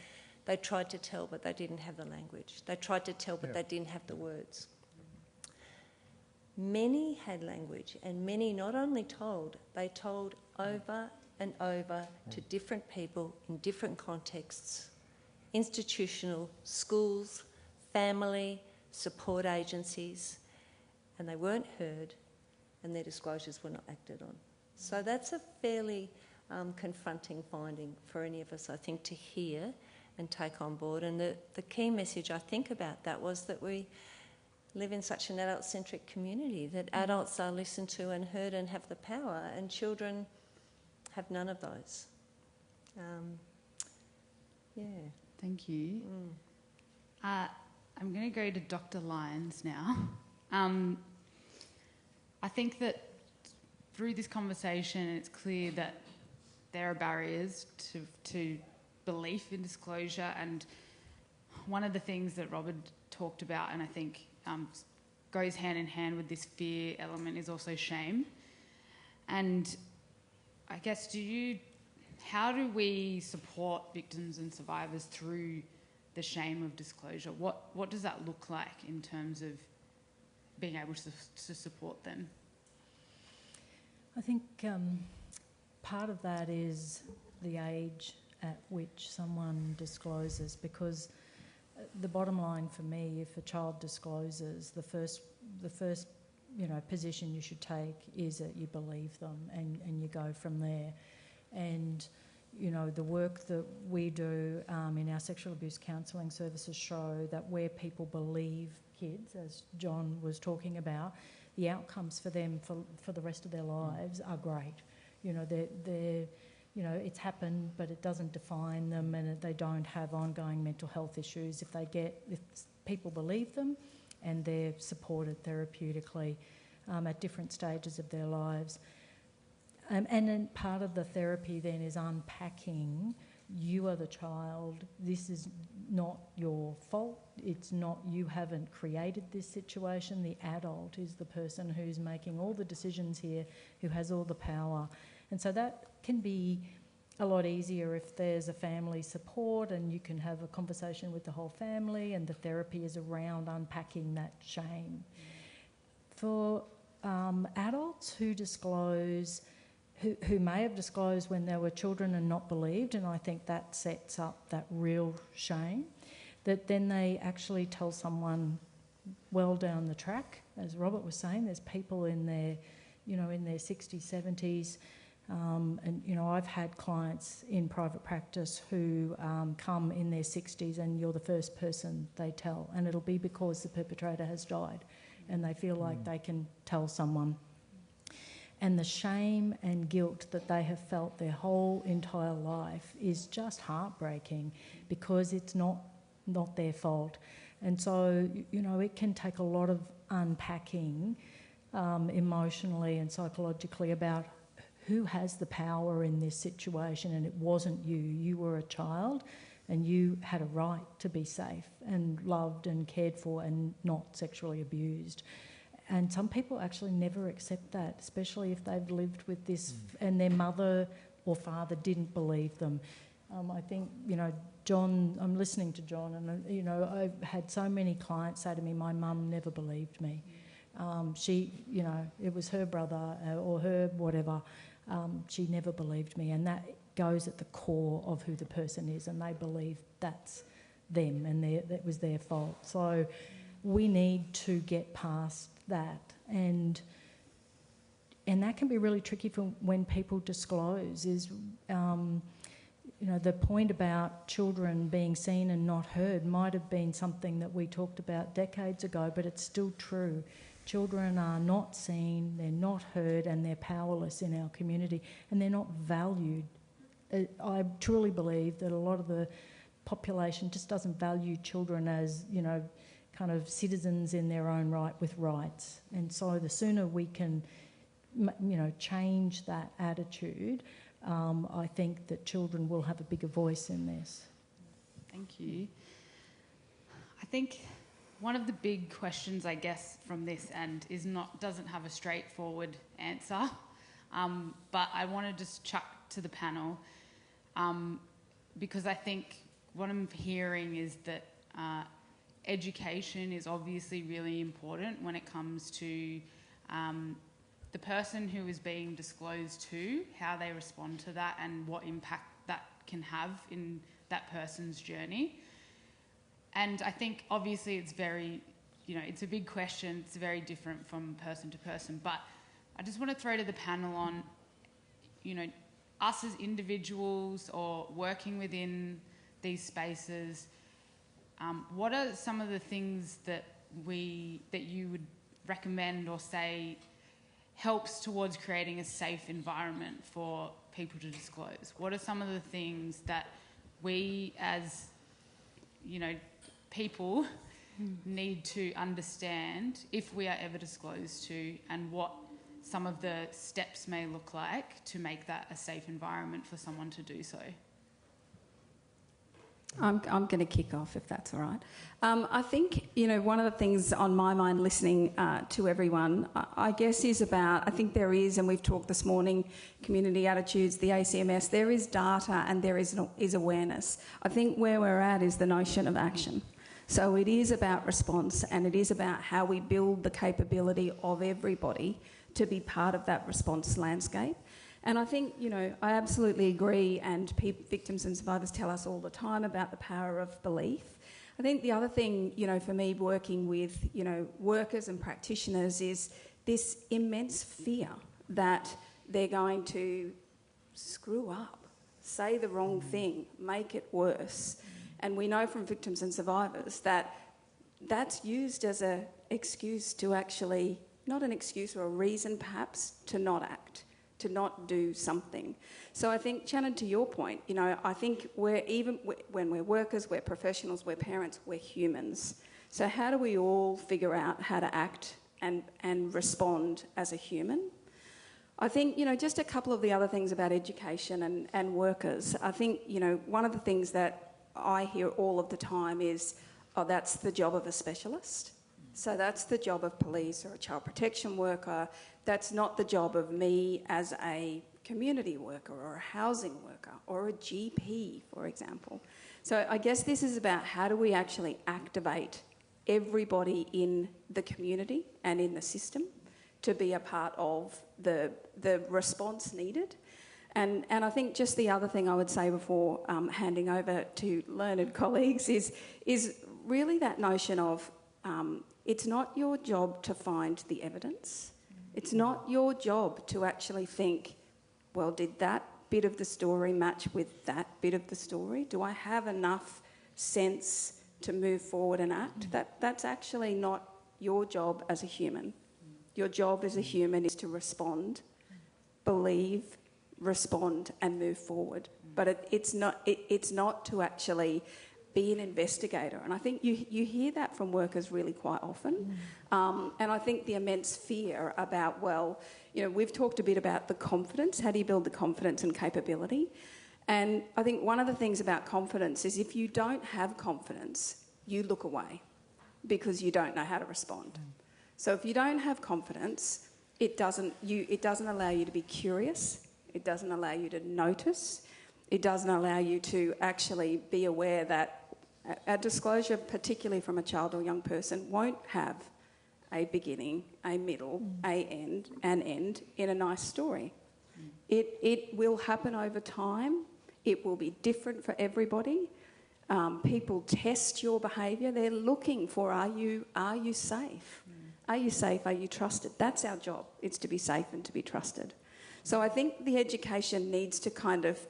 they tried to tell but they didn't have the language. They tried to tell but they didn't have the words. Many had language, and many not only told, they told over and over to different people in different contexts, institutional, schools, family, support agencies, and they weren't heard and their disclosures were not acted on. So that's a fairly confronting finding for any of us, I think, to hear and take on board. And the key message, I think, about that was that we live in such an adult-centric community, that adults are listened to and heard and have the power, and children have none of those. Yeah. Thank you. I'm going to go to Dr. Lyons now. I think that through this conversation, it's clear that there are barriers to belief in disclosure, and one of the things that Robert talked about, and I think goes hand in hand with this fear element, is also shame. And I guess, how do we support victims and survivors through the shame of disclosure? What does that look like in terms of being able to support them? I think part of that is the age at which someone discloses, because the bottom line for me, if a child discloses, the first position you should take is that you believe them, and you go from there. And the work that we do in our sexual abuse counselling services show that where people believe kids, as John was talking about, the outcomes for them for the rest of their lives are great. It's happened, but it doesn't define them, and they don't have ongoing mental health issues if people believe them and they're supported therapeutically at different stages of their lives. And then part of the therapy then is unpacking, you are the child, this is not your fault, it's not, you haven't created this situation, the adult is the person who's making all the decisions here, who has all the power. And so that can be a lot easier if there's a family support and you can have a conversation with the whole family, and the therapy is around unpacking that shame. For adults who disclose, who may have disclosed when they were children and not believed, and I think that sets up that real shame, that then they actually tell someone well down the track. As Robert was saying, there's people in their 60s, 70s, and I've had clients in private practice who come in their 60s, and you're the first person they tell, and it'll be because the perpetrator has died and they feel like they can tell someone. And the shame and guilt that they have felt their whole entire life is just heartbreaking, because it's not their fault. And so, it can take a lot of unpacking emotionally and psychologically about who has the power in this situation, and it wasn't you. You were a child and you had a right to be safe and loved and cared for and not sexually abused. And some people actually never accept that, especially if they've lived with this and their mother or father didn't believe them. I think, John, I'm listening to John, and, I've had so many clients say to me, my mum never believed me. It was her brother or her whatever. She never believed me, and that goes at the core of who the person is, and they believe that's them and that was their fault. So we need to get past that, and that can be really tricky for when people disclose. Is the point about children being seen and not heard might have been something that we talked about decades ago, but it's still true. Children are not seen, they're not heard, and they're powerless in our community, and they're not valued. I truly believe that a lot of the population just doesn't value children as, kind of citizens in their own right with rights. And so the sooner we can, change that attitude, I think that children will have a bigger voice in this. Thank you. I think one of the big questions, I guess, from this end doesn't have a straightforward answer, but I want to just chuck to the panel, because I think what I'm hearing is that education is obviously really important when it comes to the person who is being disclosed to, how they respond to that, and what impact that can have in that person's journey. And I think obviously it's very, it's a big question, it's very different from person to person, but I just want to throw to the panel on us as individuals or working within these spaces, what are some of the things that you would recommend or say helps towards creating a safe environment for people to disclose? What are some of the things that we as, people need to understand if we are ever disclosed to, and what some of the steps may look like to make that a safe environment for someone to do so? I'm going to kick off, if that's all right. I think, one of the things on my mind listening to everyone, I guess, is about, I think there is, and we've talked this morning, community attitudes, the ACMS, there is data and there is awareness. I think where we're at is the notion of action. So it is about response, and it is about how we build the capability of everybody to be part of that response landscape. And I think, I absolutely agree, and victims and survivors tell us all the time about the power of belief. I think the other thing, for me, working with, workers and practitioners is this immense fear that they're going to screw up, say the wrong thing, make it worse. And we know from victims and survivors that that's used as an excuse to actually, not an excuse or a reason perhaps, to not act, to not do something. So I think, Shannan, to your point, I think when we're workers, we're professionals, we're parents, we're humans. So how do we all figure out how to act and respond as a human? I think, just a couple of the other things about education and workers. I think, one of the things that I hear all of the time is, that's the job of a specialist. So that's the job of police or a child protection worker. That's not the job of me as a community worker or a housing worker or a GP, for example. So I guess this is about how do we actually activate everybody in the community and in the system to be a part of the response needed. And I think just the other thing I would say before handing over to learned colleagues is really that notion of it's not your job to find the evidence. It's not your job to actually think, well, did that bit of the story match with that bit of the story? Do I have enough sense to move forward and act? That's actually not your job as a human. Your job as a human is to respond, believe, respond and move forward. But it's not to actually be an investigator. And I think you hear that from workers really quite often. And I think the immense fear about, we've talked a bit about the confidence. How do you build the confidence and capability? And I think one of the things about confidence is if you don't have confidence, you look away because you don't know how to respond. So if you don't have confidence, it doesn't allow you to be curious. It doesn't allow you to notice. It doesn't allow you to actually be aware that a disclosure, particularly from a child or young person, won't have a beginning, a middle, an end in a nice story. It will happen over time. It will be different for everybody. People test your behaviour. They're looking for, are you safe? Are you safe? Are you trusted? That's our job. It's to be safe and to be trusted. So I think the education needs to kind of,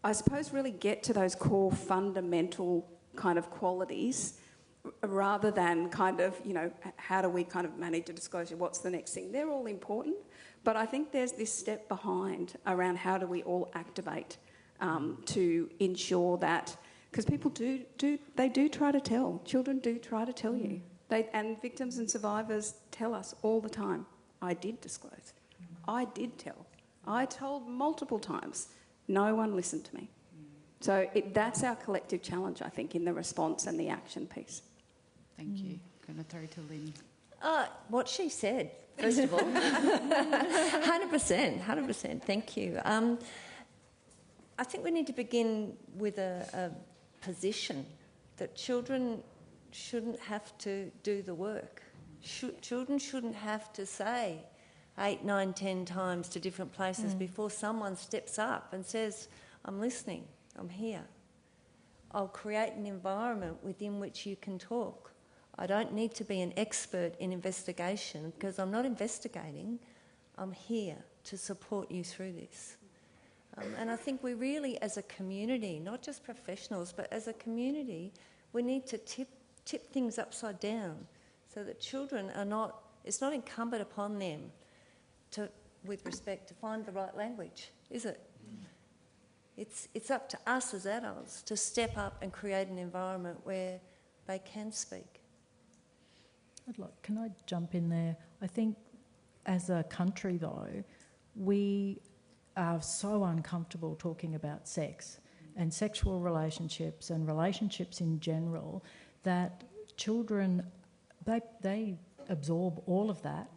I suppose, really get to those core fundamental kind of qualities rather than kind of, how do we kind of manage a disclosure? What's the next thing? They're all important, but I think there's this step behind around how do we all activate to ensure that, because people do try to tell. Children do try to tell you. And victims and survivors tell us all the time, I did disclose. I did tell. I told multiple times. No one listened to me. So that's our collective challenge, I think, in the response and the action piece. Thank you. I'm going to throw to Lynne. What she said, first of all. 100%. Thank you. I think we need to begin with a position that children shouldn't have to do the work. Children shouldn't have to say 8, 9, 10 times to different places before someone steps up and says, I'm listening, I'm here. I'll create an environment within which you can talk. I don't need to be an expert in investigation because I'm not investigating. I'm here to support you through this. And I think we really, as a community, not just professionals, but as a community, we need to tip things upside down so that children are not, it's not incumbent upon them to, with respect, to find the right language, is it? It's up to us as adults to step up and create an environment where they can speak. Can I jump in there? I think as a country, though, we are so uncomfortable talking about sex and sexual relationships and relationships in general that children, they absorb all of that.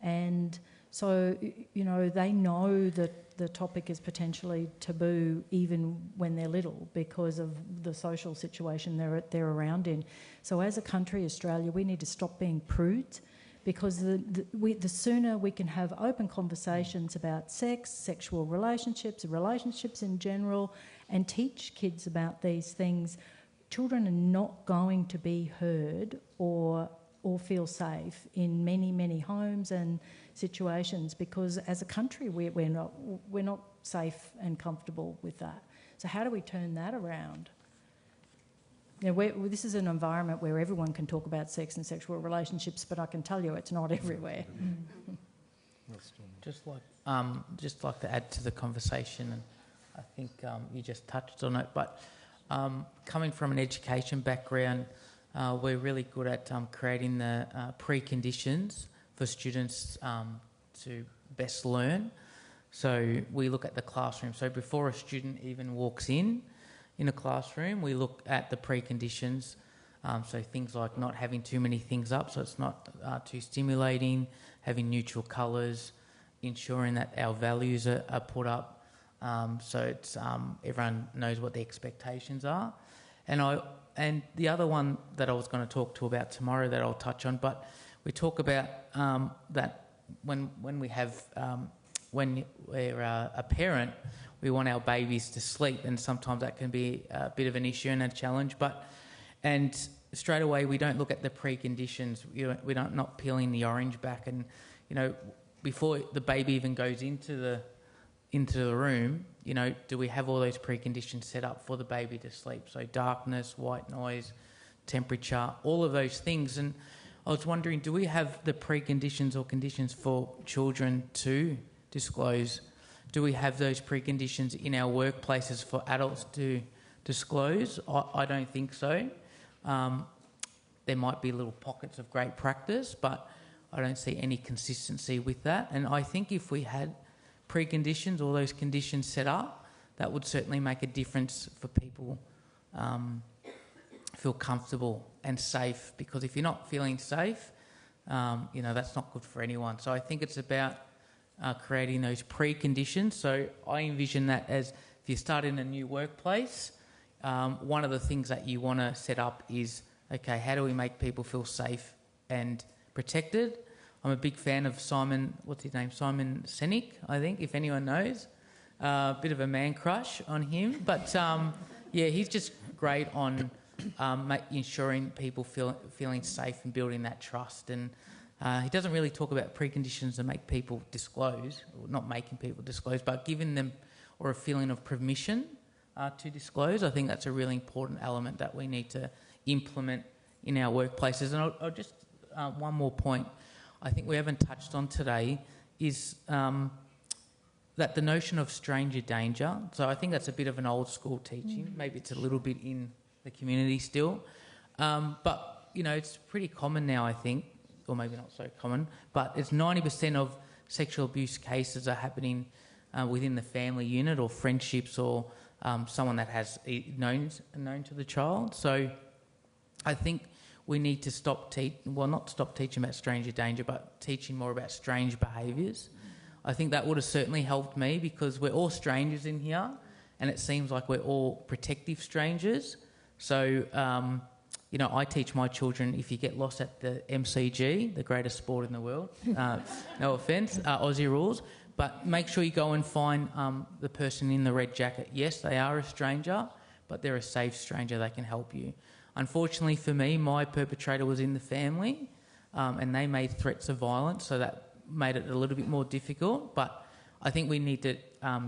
And so, you know, they know that the topic is potentially taboo even when they're little because of the social situation they're around in. So as a country, Australia, we need to stop being prudes, because the sooner we can have open conversations about sex, sexual relationships in general, and teach kids about these things, children are not going to be heard or feel safe in many, many homes and situations, because as a country we're not safe and comfortable with that. So how do we turn that around? You know, this is an environment where everyone can talk about sex and sexual relationships, but I can tell you it's not everywhere. Just like to add to the conversation, and I think you just touched on it, but coming from an education background, we're really good at creating the preconditions for students to best learn. So we look at the classroom. So before a student even walks in a classroom, we look at the preconditions. So things like not having too many things up, so it's not too stimulating, having neutral colours, ensuring that our values are put up, so it's everyone knows what the expectations are. And the other one that I was going to talk to about tomorrow that I'll touch on, but we talk about that when we're a parent, we want our babies to sleep, and sometimes that can be a bit of an issue and a challenge. And straight away we don't look at the preconditions. We're not peeling the orange back, and before the baby even goes into the room, do we have all those preconditions set up for the baby to sleep? So darkness, white noise, temperature, all of those things. And I was wondering, do we have the preconditions or conditions for children to disclose? Do we have those preconditions in our workplaces for adults to disclose? I don't think so. There might be little pockets of great practice, but I don't see any consistency with that. And I think if we had preconditions, all those conditions set up, that would certainly make a difference for people feel comfortable and safe, because if you're not feeling safe, that's not good for anyone. So I think it's about creating those preconditions. So I envision that as if you start in a new workplace, one of the things that you want to set up is, okay, how do we make people feel safe and protected? I'm a big fan of Simon Sinek, I think, if anyone knows. Bit of a man crush on him. But, he's just great on ensuring people feeling safe and building that trust. And he doesn't really talk about preconditions to make people disclose, or not making people disclose, but giving them a feeling of permission to disclose. I think that's a really important element that we need to implement in our workplaces. And I'll just, one more point I think we haven't touched on today is that the notion of stranger danger. So I think that's a bit of an old school teaching. Maybe it's a little bit in the community still. But, it's pretty common now, I think, or maybe not so common, but it's 90% of sexual abuse cases are happening within the family unit or friendships or someone that has known to the child. So I think we need to not stop teaching about stranger danger, but teaching more about strange behaviours. I think that would have certainly helped me, because we're all strangers in here, and it seems like we're all protective strangers. So, I teach my children, if you get lost at the MCG, the greatest sport in the world, no offence, Aussie rules, but make sure you go and find the person in the red jacket. Yes, they are a stranger, but they're a safe stranger. They can help you. Unfortunately for me, my perpetrator was in the family, and they made threats of violence, so that made it a little bit more difficult. But I think we need to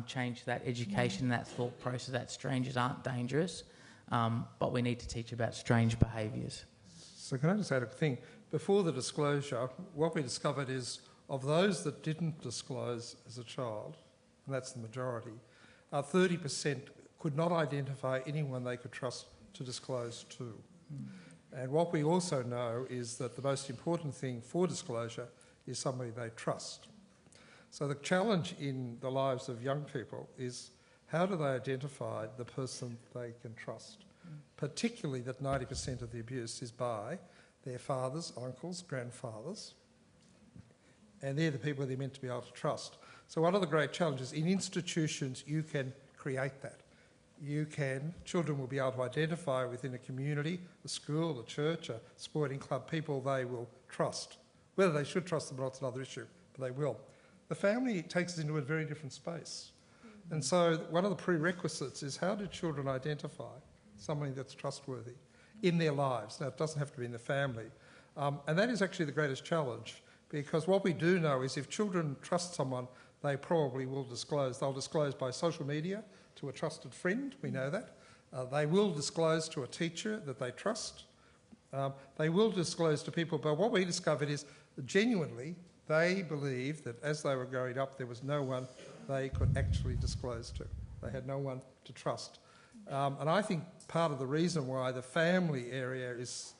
change that education, that thought process that strangers aren't dangerous, but we need to teach about strange behaviours. So can I just add a thing? Before the disclosure, what we discovered is of those that didn't disclose as a child, and that's the majority, 30% could not identify anyone they could trust to disclose to. And what we also know is that the most important thing for disclosure is somebody they trust. So the challenge in the lives of young people is how do they identify the person they can trust, particularly that 90% of the abuse is by their fathers, uncles, grandfathers, and they're the people they're meant to be able to trust. So one of the great challenges in institutions, you can create that. Children will be able to identify within a community, a school, a church, a sporting club, people they will trust. Whether they should trust them or not is another issue, but they will. The family takes us into a very different space. And so one of the prerequisites is how do children identify somebody that's trustworthy in their lives? Now, it doesn't have to be in the family. And that is actually the greatest challenge, because what we do know is if children trust someone, they probably will disclose. They'll disclose by social media to a trusted friend, we know that. They will disclose to a teacher that they trust. They will disclose to people, but what we discovered is that genuinely they believed that as they were growing up, there was no one they could actually disclose to. They had no one to trust. And I think part of the reason why the family area is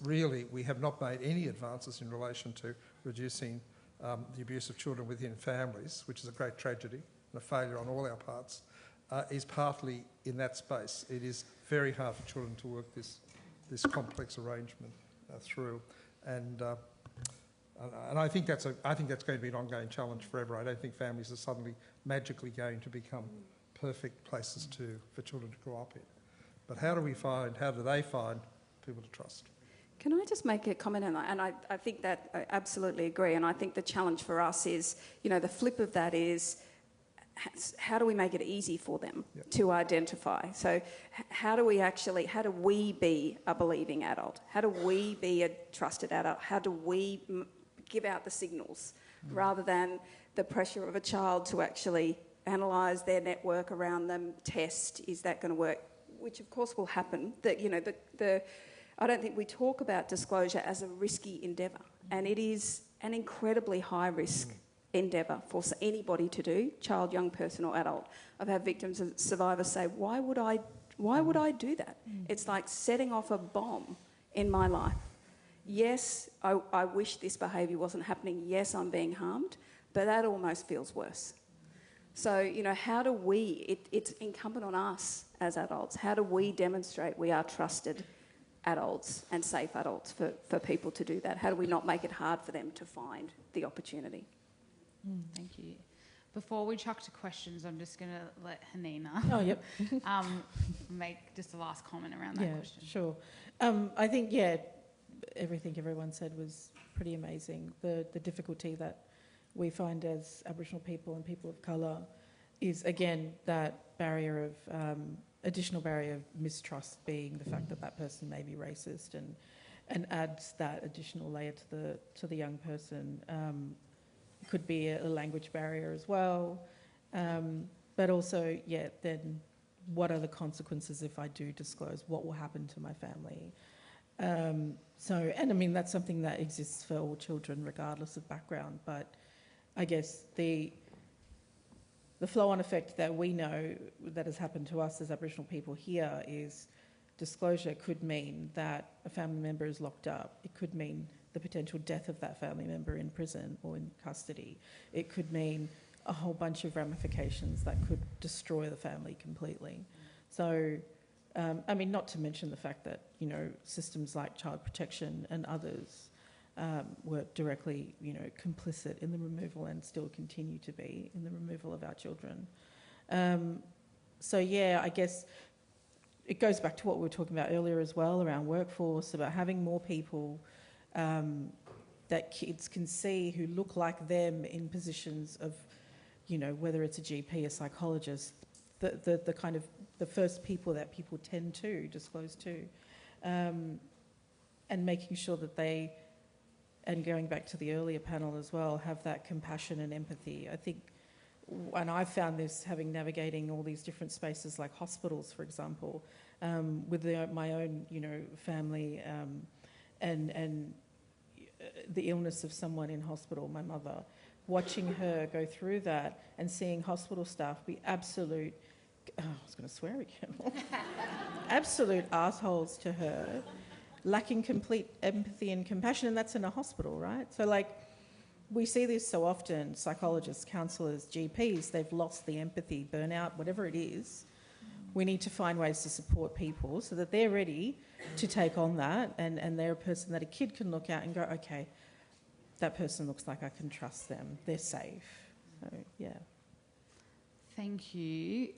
really, we have not made any advances in relation to reducing the abuse of children within families, which is a great tragedy and a failure on all our parts, is partly in that space. It is very hard for children to work this complex arrangement through, and I think that's going to be an ongoing challenge forever. I don't think families are suddenly magically going to become perfect places for children to grow up in. But how do they find people to trust? Can I just make a comment on that? And I think that I absolutely agree. And I think the challenge for us is, the flip of that is how do we make it easy for them to identify? So how do we be a believing adult? How do we be a trusted adult? How do we give out the signals rather than the pressure of a child to actually analyse their network around them, test, is that going to work? Which of course will happen. I don't think we talk about disclosure as a risky endeavour, and it is an incredibly high risk endeavour for anybody to do, child, young person or adult. I've had victims and survivors say, why would I do that? It's like setting off a bomb in my life. Yes, I wish this behaviour wasn't happening. Yes, I'm being harmed, but that almost feels worse. So, how do it's incumbent on us as adults, how do we demonstrate we are trusted adults and safe adults for people to do that? How do we not make it hard for them to find the opportunity? Thank you. Before we chuck to questions, I'm just going to let Hanina make just a last comment around that question. Sure. I think, everything everyone said was pretty amazing. The difficulty that we find as Aboriginal people and people of colour is, again, that barrier of additional barrier of mistrust being the fact that that person may be racist and adds that additional layer to the young person. Could be a language barrier as well, but also, then what are the consequences if I do disclose? What will happen to my family? That's something that exists for all children regardless of background, but I guess the flow-on effect that we know that has happened to us as Aboriginal people here is disclosure could mean that a family member is locked up. It could mean the potential death of that family member in prison or in custody. It could mean a whole bunch of ramifications that could destroy the family completely. So, not to mention the fact that, systems like child protection and others were directly, complicit in the removal and still continue to be in the removal of our children. I guess it goes back to what we were talking about earlier as well around workforce, about having more people that kids can see who look like them in positions of, whether it's a GP, a psychologist, the kind of the first people that people tend to disclose to, and making sure that they, and going back to the earlier panel as well, have that compassion and empathy. I think and I've found this having navigating all these different spaces like hospitals, for example, with my own, family, and the illness of someone in hospital, my mother, watching her go through that and seeing hospital staff be absolute, I was going to swear again, absolute assholes to her, lacking complete empathy and compassion, and that's in a hospital, right? So, we see this so often, psychologists, counsellors, GPs, they've lost the empathy, burnout, whatever it is. We need to find ways to support people so that they're ready to take on that, and they're a person that a kid can look at and go, okay, that person looks like I can trust them, they're safe. So, yeah. Thank you.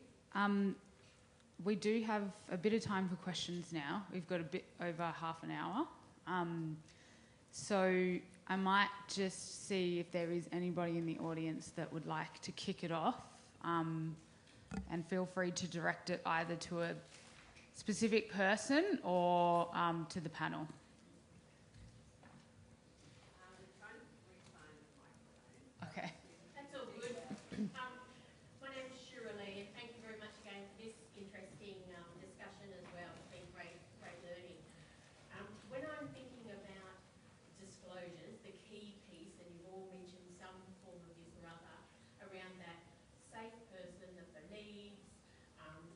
We do have a bit of time for questions now. We've got a bit over half an hour. So I might just see if there is anybody in the audience that would like to kick it off, and feel free to direct it either to a specific person or to the panel. Okay. That's all good. My name is Shirley, and thank you very much again for this interesting discussion as well. It's been great learning. When I'm thinking about disclosures, the key piece, and you've all mentioned some form of this or other, around that safe person that believes,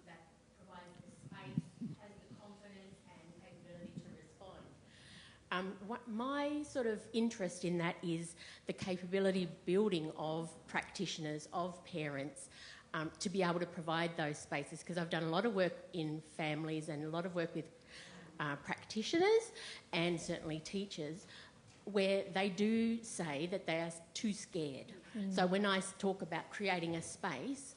that provides the space, has the confidence and capability to respond. My sort of interest in that is the capability building of practitioners, of parents, to be able to provide those spaces, because I've done a lot of work in families and a lot of work with practitioners and certainly teachers where they do say that they are too scared. So when I talk about creating a space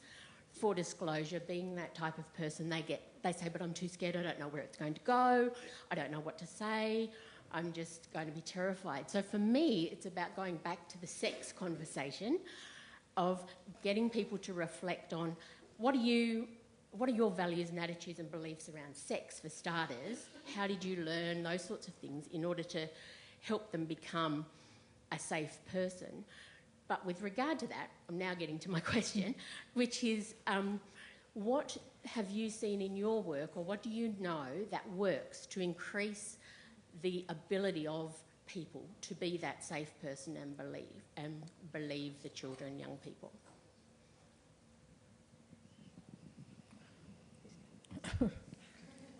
for disclosure, being that type of person, they say, but I'm too scared, I don't know where it's going to go, I don't know what to say, I'm just going to be terrified. So for me, it's about going back to the sex conversation of getting people to reflect on what are your values and attitudes and beliefs around sex, for starters? How did you learn those sorts of things in order to help them become a safe person? But with regard to that, I'm now getting to my question, which is what have you seen in your work, or what do you know that works to increase the ability of people to be that safe person and believe the children, young people?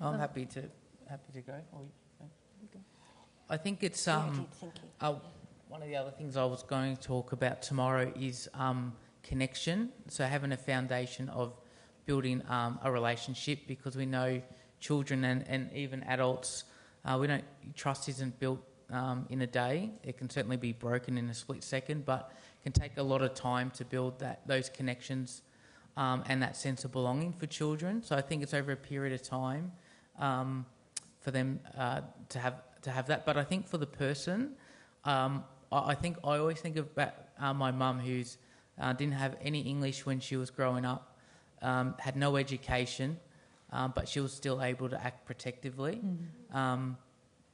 I'm happy to go. I think it's one of the other things I was going to talk about tomorrow is connection. So having a foundation of building a relationship, because we know children and even adults, trust isn't built in a day. It can certainly be broken in a split second, but it can take a lot of time to build those connections and that sense of belonging for children. So I think it's over a period of time for them to have that. But I think for the person, I always think about my mum, who's didn't have any English when she was growing up, had no education, but she was still able to act protectively.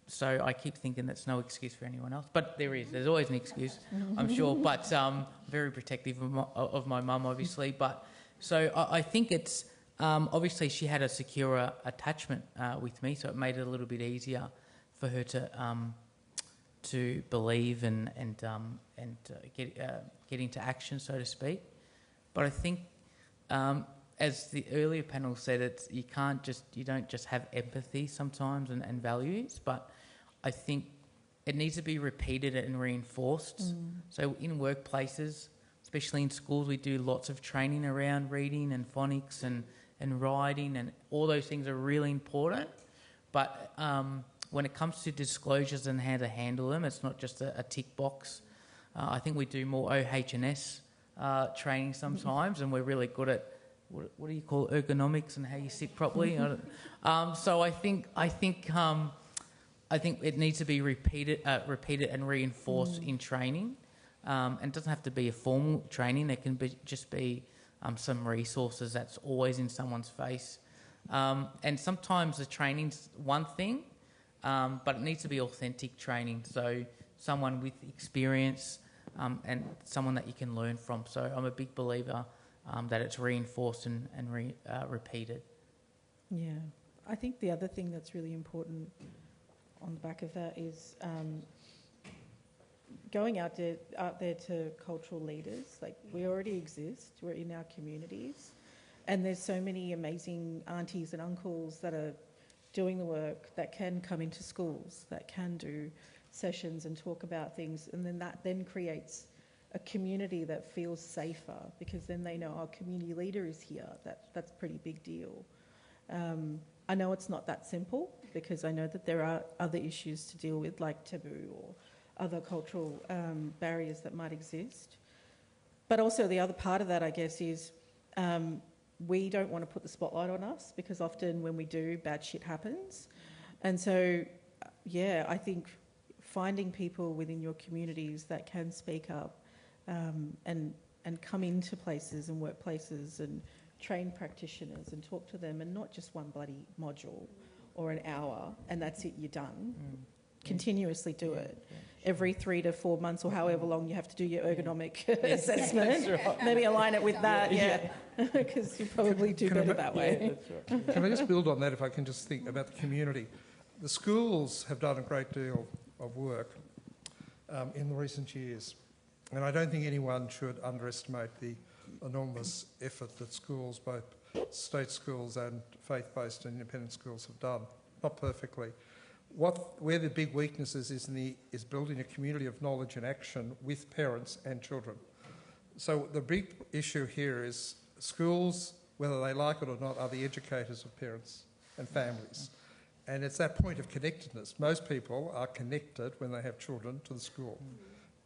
So I keep thinking that's no excuse for anyone else, but there's always an excuse, I'm sure. But very protective of my mum, obviously. But so I think it's obviously she had a secure attachment with me, so it made it a little bit easier for her to believe and get into action, so to speak. But I think, as the earlier panel said, you don't just have empathy sometimes and values, but I think it needs to be repeated and reinforced. So in workplaces, especially in schools, we do lots of training around reading and phonics and writing, and all those things are really important. But when it comes to disclosures and how to handle them, it's not just a tick box. I think we do more OH&S training sometimes, and we're really good at what do you call ergonomics and how you sit properly. So I think it needs to be repeated and reinforced in training. And it doesn't have to be a formal training. It can just be some resources that's always in someone's face. And sometimes the training's one thing, but it needs to be authentic training. So someone with experience and someone that you can learn from. So I'm a big believer that it's reinforced and repeated. Yeah. I think the other thing that's really important on the back of that is going out there to cultural leaders. Like, we already exist, we're in our communities, and there's so many amazing aunties and uncles that are doing the work, that can come into schools, that can do sessions and talk about things, and then that then creates a community that feels safer, because then they know our community leader is here. That's a pretty big deal. I know it's not that simple, because I know that there are other issues to deal with, like taboo or other cultural barriers that might exist. But also the other part of that, I guess, is we don't want to put the spotlight on us, because often when we do, bad shit happens. And so, yeah, I think finding people within your communities that can speak up and come into places and workplaces and train practitioners and talk to them, and not just one bloody module or an hour and that's it, you're done. Continuously do it. Every 3 to 4 months or however long you have to do your ergonomic assessment. Right. Maybe align it with that, because you probably do better that way. Right. Can I just build on that, if I can just think about the community? The schools have done a great deal of work in the recent years, and I don't think anyone should underestimate the enormous effort that schools, both state schools and faith-based and independent schools, have done. Not perfectly. Where the big weakness is building a community of knowledge and action with parents and children. So the big issue here is schools, whether they like it or not, are the educators of parents and families. And it's that point of connectedness. Most people are connected when they have children to the school.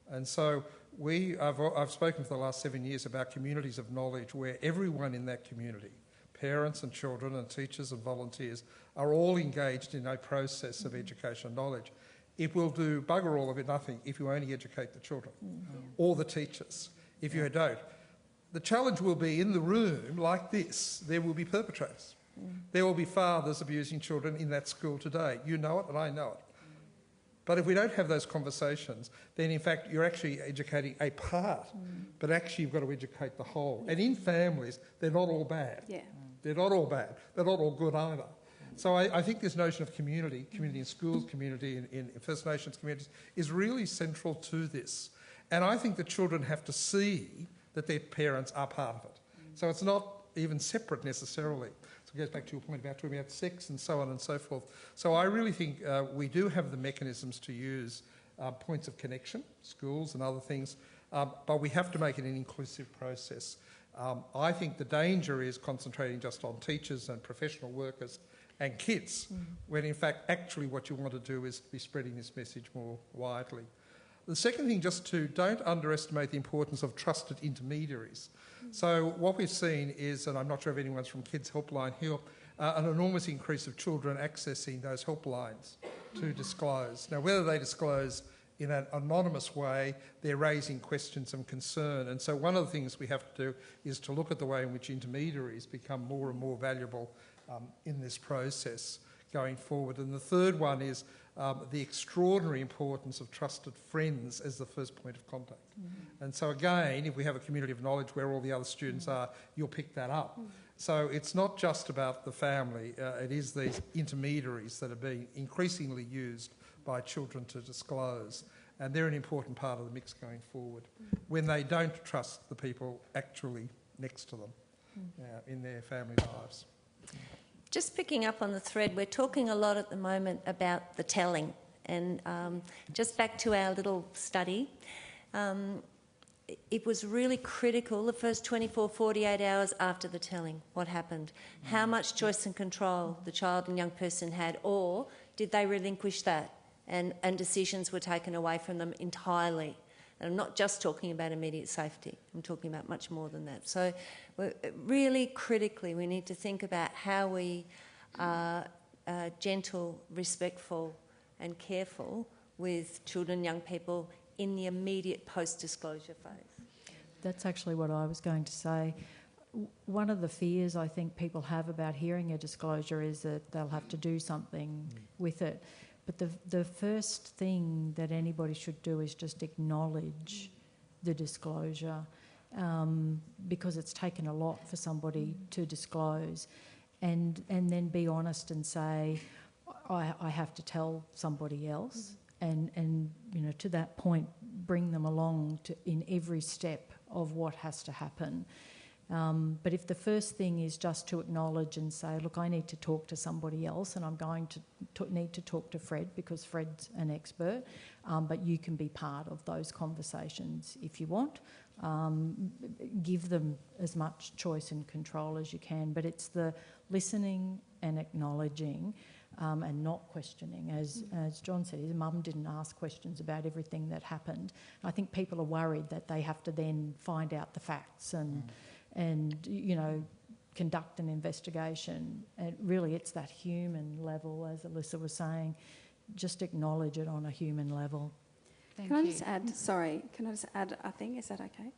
And so I've spoken for the last 7 years about communities of knowledge, where everyone in that community, parents and children and teachers and volunteers, are all engaged in a process of education and knowledge. It will do bugger all of it nothing if you only educate the children or the teachers, if you don't. The challenge will be, in the room like this, there will be perpetrators. There will be fathers abusing children in that school today. You know it and I know it. But if we don't have those conversations, then in fact you're actually educating a part, but actually you've got to educate the whole. And in families, they're not all bad. Yeah. They're not all bad. They're not all good either. So I think this notion of community in schools, community in First Nations communities, is really central to this. And I think the children have to see that their parents are part of it. So it's not even separate necessarily. So it goes back to your point about talking about sex and so on and so forth. So I really think we do have the mechanisms to use points of connection, schools and other things, but we have to make it an inclusive process. I think the danger is concentrating just on teachers and professional workers and kids, when in fact actually what you want to do is be spreading this message more widely. The second thing, just to don't underestimate the importance of trusted intermediaries. So what we've seen is, and I'm not sure if anyone's from Kids Helpline here, an enormous increase of children accessing those helplines to disclose. Now, whether they disclose in an anonymous way, they're raising questions of concern. And so one of the things we have to do is to look at the way in which intermediaries become more and more valuable in this process going forward. And the third one is the extraordinary importance of trusted friends as the first point of contact. And so again, if we have a community of knowledge where all the other students are, you'll pick that up. So it's not just about the family, it is these intermediaries that are being increasingly used by children to disclose. And they're an important part of the mix going forward, when they don't trust the people actually next to them in their family lives. Just picking up on the thread, we're talking a lot at the moment about the telling, and just back to our little study, it was really critical the first 24, 48 hours after the telling, what happened, how much choice and control the child and young person had, or did they relinquish that and decisions were taken away from them entirely. And I'm not just talking about immediate safety, I'm talking about much more than that. So really critically, we need to think about how we are gentle, respectful and careful with children and young people in the immediate post-disclosure phase. That's actually what I was going to say. One of the fears I think people have about hearing a disclosure is that they'll have to do something with it. But the first thing that anybody should do is just acknowledge the disclosure, because it's taken a lot for somebody to disclose, and then be honest and say, I have to tell somebody else, and you know, to that point, bring them along in every step of what has to happen. But if the first thing is just to acknowledge and say, look, I need to talk to somebody else, and I'm going to need to talk to Fred because Fred's an expert, but you can be part of those conversations if you want. Give them as much choice and control as you can, but it's the listening and acknowledging and not questioning. As John said, his mum didn't ask questions about everything that happened. I think people are worried that they have to then find out the facts and you know, conduct an investigation. And really it's that human level, as Alyssa was saying, just acknowledge it on a human level. Thank Can you. I just add, sorry, can I just add a thing? Is that okay?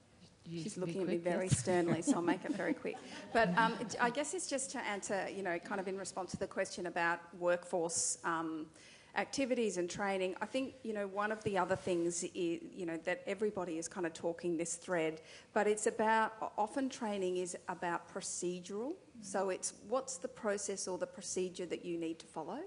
She's Be looking at me quick, very yes. sternly, so I'll make it very quick. But I guess it's just to answer, you know, kind of in response to the question about workforce activities and training. I think, you know, one of the other things is, you know, that everybody is kind of talking this thread, but it's about, often training is about procedural. So it's what's the process or the procedure that you need to follow.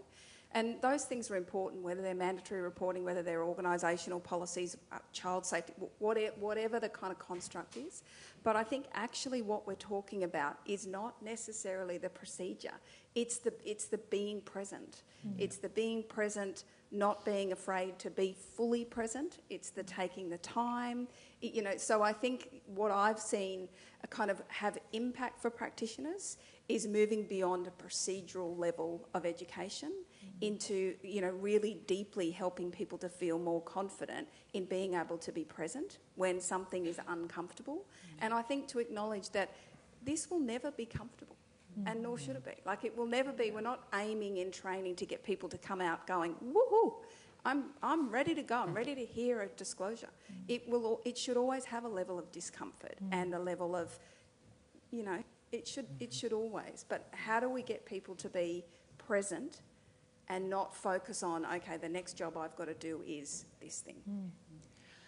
And those things are important, whether they're mandatory reporting, whether they're organisational policies, child safety, whatever the kind of construct is. But I think actually what we're talking about is not necessarily the procedure. It's the being present. It's the being present, not being afraid to be fully present. It's the taking the time. You know, so I think what I've seen kind of have impact for practitioners is moving beyond a procedural level of education into, you know, really deeply helping people to feel more confident in being able to be present when something is uncomfortable. And I think to acknowledge that this will never be comfortable, and nor should it be. Like, it will never be. We're not aiming in training to get people to come out going, woohoo, I'm ready to go, I'm ready to hear a disclosure. It should always have a level of discomfort and a level of, you know, it should always. But how do we get people to be present and not focus on, okay, the next job I've got to do is this thing?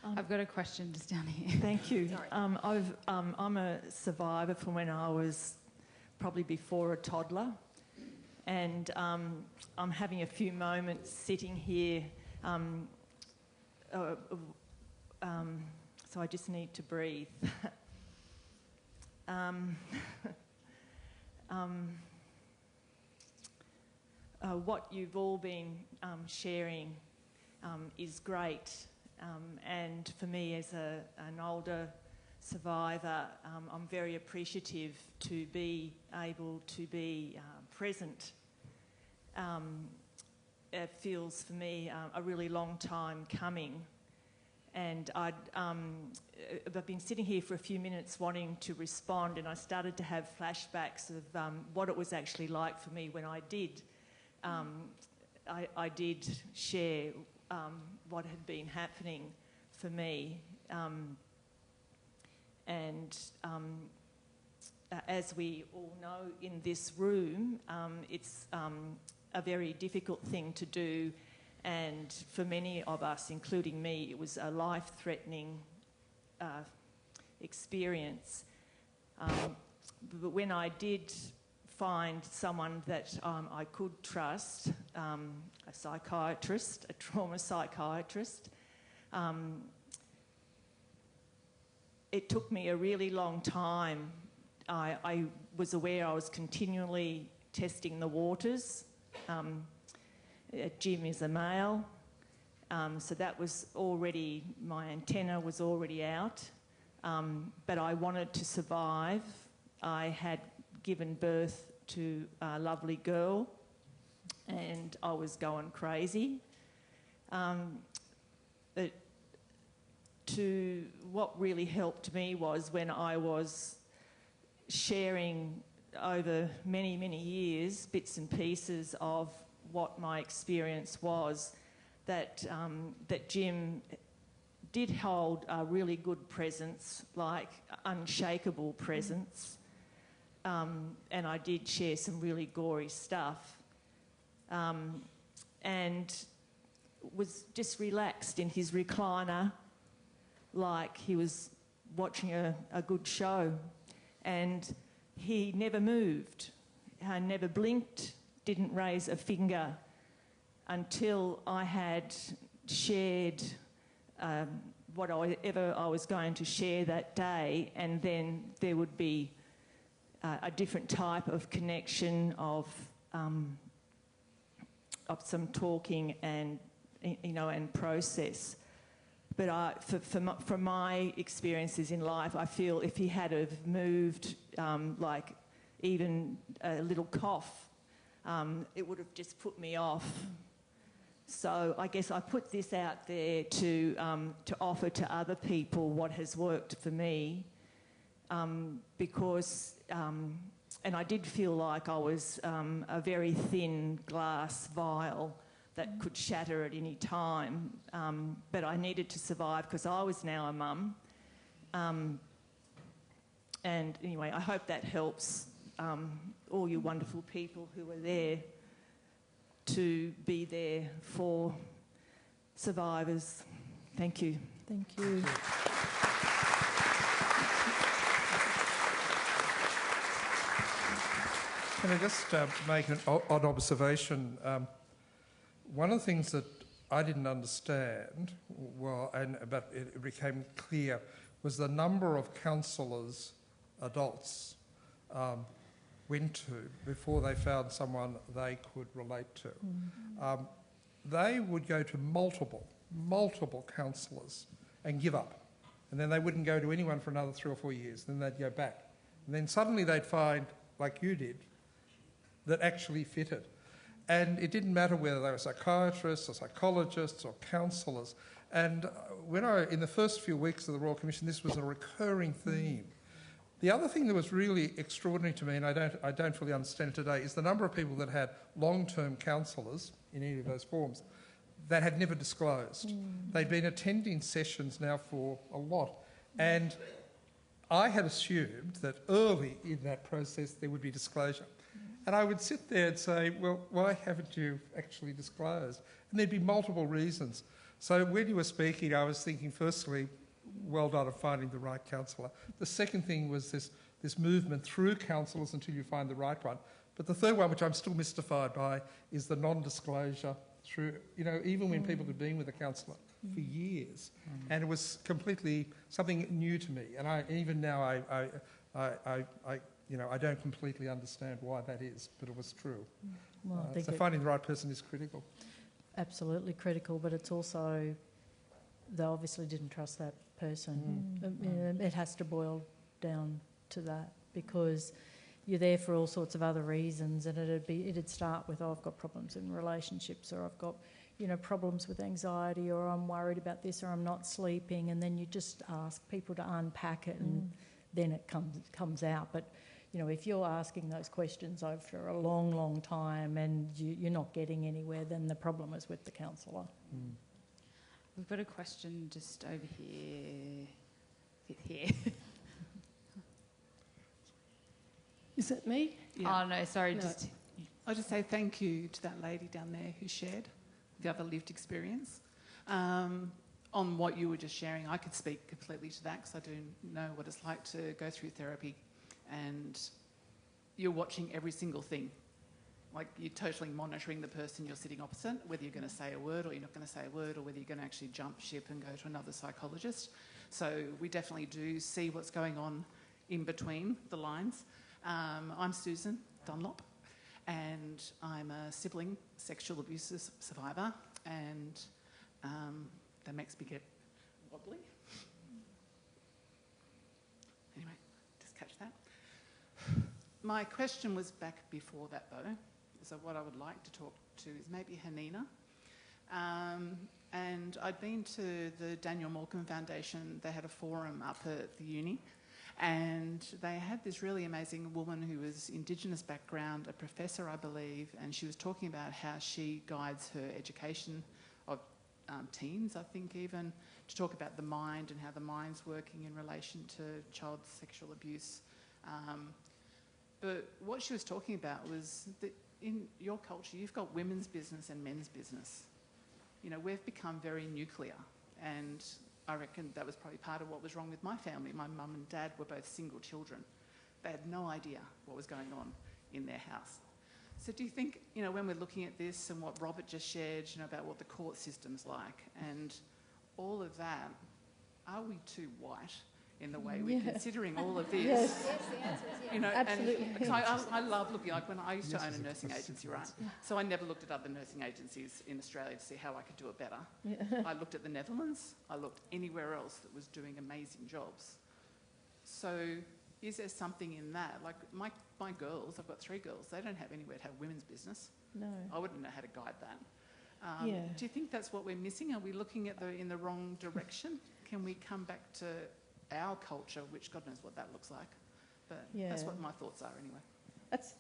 I've got a question just down here. Thank you. Sorry. I'm a survivor from when I was probably before a toddler, and I'm having a few moments sitting here, so I just need to breathe. What you've all been sharing is great, and for me as an older survivor, I'm very appreciative to be able to be present. It feels for me a really long time coming, and I've been sitting here for a few minutes wanting to respond, and I started to have flashbacks of what it was actually like for me when I did. I did share what had been happening for me, and as we all know in this room, it's a very difficult thing to do, and for many of us, including me, it was a life-threatening experience. But when I did find someone that I could trust, a psychiatrist, a trauma psychiatrist, it took me a really long time. I was aware I was continually testing the waters. Jim is a male, so that was already, my antenna was already out, but I wanted to survive. I had given birth to a lovely girl and I was going crazy. What really helped me was when I was sharing over many, many years bits and pieces of what my experience was, that Jim did hold a really good presence, like unshakable presence, and I did share some really gory stuff, and was just relaxed in his recliner, like he was watching a good show. And he never moved, never blinked, didn't raise a finger until I had shared whatever I was going to share that day, and then there would be a different type of connection of some talking and and process. But from my experiences in life, I feel if he had have moved, like even a little cough, it would have just put me off. So I guess I put this out there to offer to other people what has worked for me, because and I did feel like I was a very thin glass vial that could shatter at any time, but I needed to survive because I was now a mum. And anyway, I hope that helps all you wonderful people who are there to be there for survivors. Thank you. Thank you. Can I just make an odd observation? One of the things that I didn't understand, but it became clear, was the number of counsellors adults went to before they found someone they could relate to. They would go to multiple counsellors and give up. And then they wouldn't go to anyone for another 3 or 4 years. Then they'd go back. And then suddenly they'd find, like you did, that actually fitted. And it didn't matter whether they were psychiatrists or psychologists or counsellors. And in the first few weeks of the Royal Commission, this was a recurring theme. The other thing that was really extraordinary to me, and I don't fully understand it today, is the number of people that had long-term counsellors in any of those forms that had never disclosed. They'd been attending sessions now for a lot. And I had assumed that early in that process there would be disclosure. And I would sit there and say, well, why haven't you actually disclosed? And there'd be multiple reasons. So when you were speaking, I was thinking, firstly, well done of finding the right counsellor. The second thing was this movement through counsellors until you find the right one. But the third one, which I'm still mystified by, is the non-disclosure through, even when people had been with a counsellor for years. And it was completely something new to me. And even now I don't completely understand why that is, but it was true. Well, so finding the right person is critical. Absolutely critical, but it's also they obviously didn't trust that person. It has to boil down to that because you're there for all sorts of other reasons, and it'd start with, I've got problems in relationships, or I've got problems with anxiety, or I'm worried about this, or I'm not sleeping, and then you just ask people to unpack it, and then it comes out. But if you're asking those questions over a long, long time and you're not getting anywhere, then the problem is with the counsellor. We've got a question just over here. Here. Is it me? Yeah. Oh, no, sorry. No. I'll just say thank you to that lady down there who shared the other lived experience. On what you were just sharing, I could speak completely to that because I do know what it's like to go through therapy and you're watching every single thing. Like you're totally monitoring the person you're sitting opposite, whether you're going to say a word or you're not going to say a word, or whether you're going to actually jump ship and go to another psychologist. So we definitely do see what's going on in between the lines. I'm Susan Dunlop, and I'm a sibling sexual abuse survivor, and that makes me get wobbly. Anyway, just catch that. My question was back before that, though. So what I would like to talk to is maybe Hanina. And I'd been to the Daniel Morcombe Foundation. They had a forum up at the uni, and they had this really amazing woman who was Indigenous background, a professor, I believe, and she was talking about how she guides her education of teens, I think even, to talk about the mind and how the mind's working in relation to child sexual abuse. But what she was talking about was that in your culture, you've got women's business and men's business. We've become very nuclear, and I reckon that was probably part of what was wrong with my family. My mum and dad were both single children. They had no idea what was going on in their house. So do you think, when we're looking at this and what Robert just shared, about what the court system's like and all of that, are we too white in the way we're considering all of this? Yes. Yes, the answer is yes. Absolutely. And I love looking, like when I used to own a nursing agency, right? So I never looked at other nursing agencies in Australia to see how I could do it better. I looked at the Netherlands. I looked anywhere else that was doing amazing jobs. So is there something in that? Like my girls, I've got 3 girls, they don't have anywhere to have women's business. No. I wouldn't know how to guide that. Do you think that's what we're missing? Are we looking at in the wrong direction? Can we come back to our culture, which God knows what that looks like? But that's what my thoughts are anyway. That's,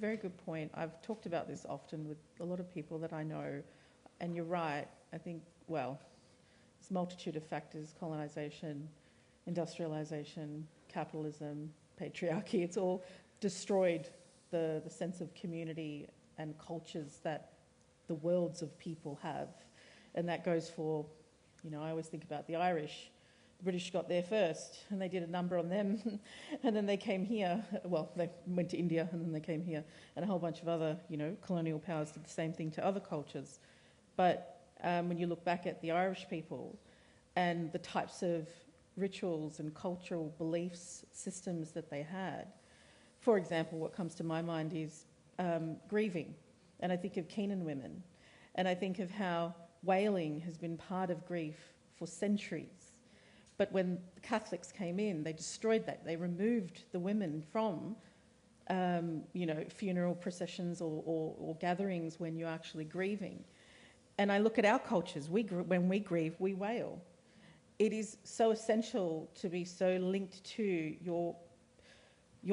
very good point. I've talked about this often with a lot of people that I know, and you're right. I think, there's a multitude of factors: colonisation, industrialisation, capitalism, patriarchy. It's all destroyed the sense of community and cultures that the worlds of people have. And that goes for, I always think about the Irish. The British got there first and they did a number on them and then they came here. Well, they went to India and then they came here, and a whole bunch of other, colonial powers did the same thing to other cultures. But when you look back at the Irish people and the types of rituals and cultural beliefs, systems that they had, for example, what comes to my mind is grieving. And I think of Keenan women, and I think of how wailing has been part of grief for centuries. But when the Catholics came in, they destroyed that. They removed the women from, funeral processions or gatherings when you're actually grieving. And I look at our cultures. When we grieve, we wail. It is so essential to be so linked to your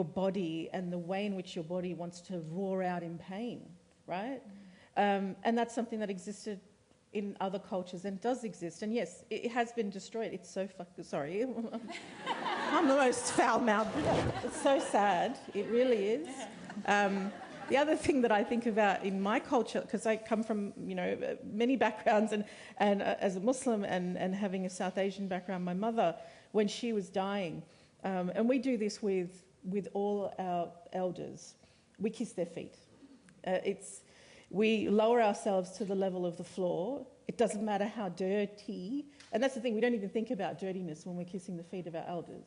body and the way in which your body wants to roar out in pain, right? And that's something that existed in other cultures and does exist. And yes, it has been destroyed. It's so sorry. I'm the most foul-mouthed. It's so sad. It really is. The other thing that I think about in my culture, because I come from, many backgrounds and as a Muslim and having a South Asian background, my mother, when she was dying, and we do this with all our elders, we kiss their feet. We lower ourselves to the level of the floor. It doesn't matter how dirty. And that's the thing, we don't even think about dirtiness when we're kissing the feet of our elders.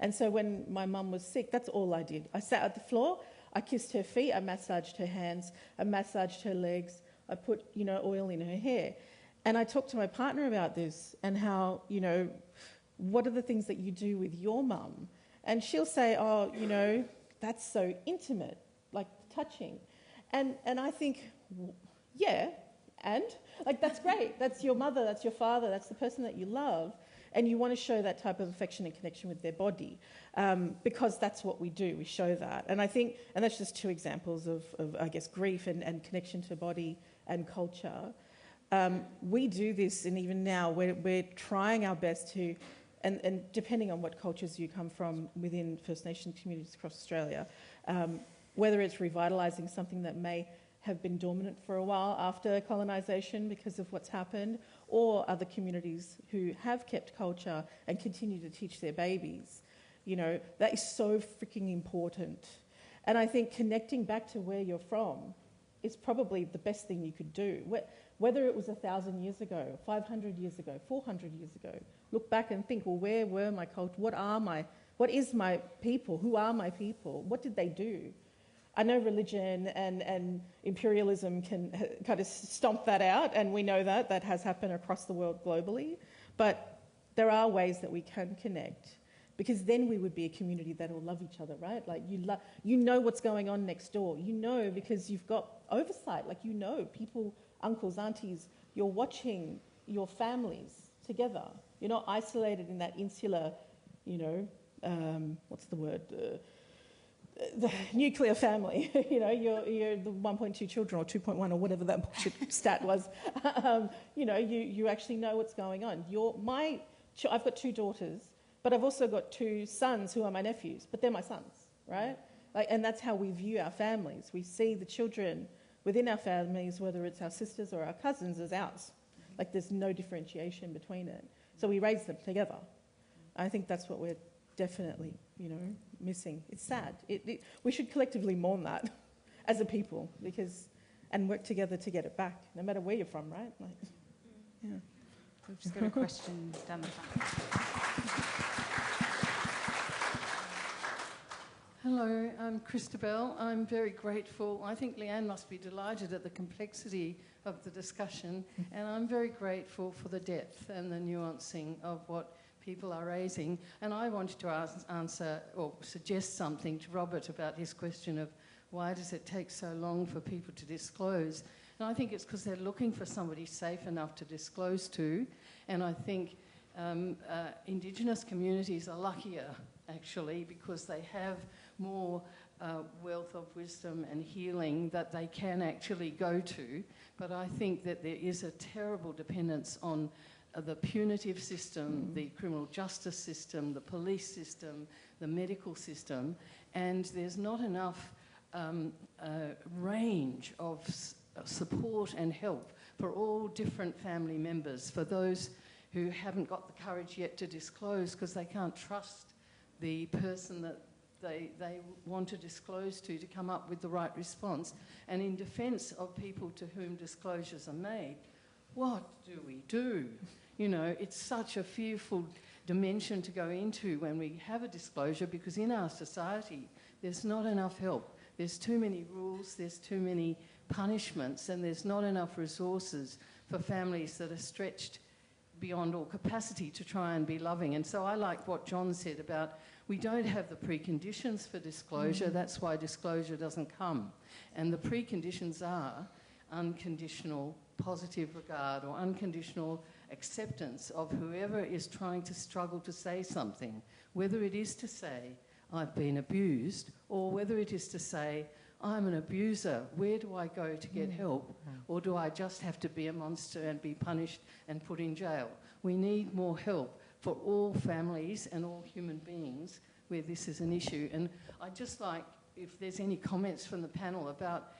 And so when my mum was sick, that's all I did. I sat at the floor, I kissed her feet, I massaged her hands, I massaged her legs, I put, oil in her hair. And I talked to my partner about this and how, what are the things that you do with your mum? And she'll say, that's so intimate, like touching. And I think, that's great. That's your mother, that's your father, that's the person that you love. And you want to show that type of affection and connection with their body because that's what we do, we show that. And I think, and that's just 2 examples of I guess, grief and connection to body and culture. We do this, and even now we're trying our best to, and depending on what cultures you come from within First Nations communities across Australia, whether it's revitalising something that may have been dormant for a while after colonisation because of what's happened, or other communities who have kept culture and continue to teach their babies. That is so freaking important. And I think connecting back to where you're from is probably the best thing you could do. Whether it was 1,000 years ago, 500 years ago, 400 years ago, look back and think, well, where were my culture? What is my people? Who are my people? What did they do? I know religion and imperialism can kind of stomp that out, and we know that has happened across the world globally. But there are ways that we can connect, because then we would be a community that will love each other, right? Like you know what's going on next door. Because you've got oversight. Like people, uncles, aunties. You're watching your families together. You're not isolated in that insular, what's the word? The nuclear family, you're the 1.2 children or 2.1 or whatever that bullshit stat was. You actually know what's going on. I've got 2 daughters, but I've also got 2 sons who are my nephews, but they're my sons, right? And that's how we view our families. We see the children within our families, whether it's our sisters or our cousins, as ours. Like there's no differentiation between it. So we raise them together. I think that's what we're definitely, you know, missing. It's sad. We should collectively mourn that as a people and work together to get it back, no matter where you're from, right? Like, yeah. We've just got a question down the front. Hello, I'm Christabel. I'm very grateful. I think Leanne must be delighted at the complexity of the discussion, and I'm very grateful for the depth and the nuancing of what people are raising. And I wanted to answer or suggest something to Robert about his question of why does it take so long for people to disclose? And I think it's because they're looking for somebody safe enough to disclose to. And I think Indigenous communities are luckier, actually, because they have more wealth of wisdom and healing that they can actually go to. But I think that there is a terrible dependence on the punitive system, the criminal justice system, the police system, the medical system, and there's not enough range of support and help for all different family members, for those who haven't got the courage yet to disclose because they can't trust the person that they want to disclose to come up with the right response. And in defence of people to whom disclosures are made, what do we do? You know, it's such a fearful dimension to go into when we have a disclosure, because in our society there's not enough help. There's too many rules, there's too many punishments, and there's not enough resources for families that are stretched beyond all capacity to try and be loving. And so I like what John said about we don't have the preconditions for disclosure, that's why disclosure doesn't come. And the preconditions are unconditional positive regard or unconditional acceptance of whoever is trying to struggle to say something, whether it is to say, I've been abused, or whether it is to say, I'm an abuser, where do I go to get help? Or do I just have to be a monster and be punished and put in jail? We need more help for all families and all human beings where this is an issue. And I'd just like, if there's any comments from the panel about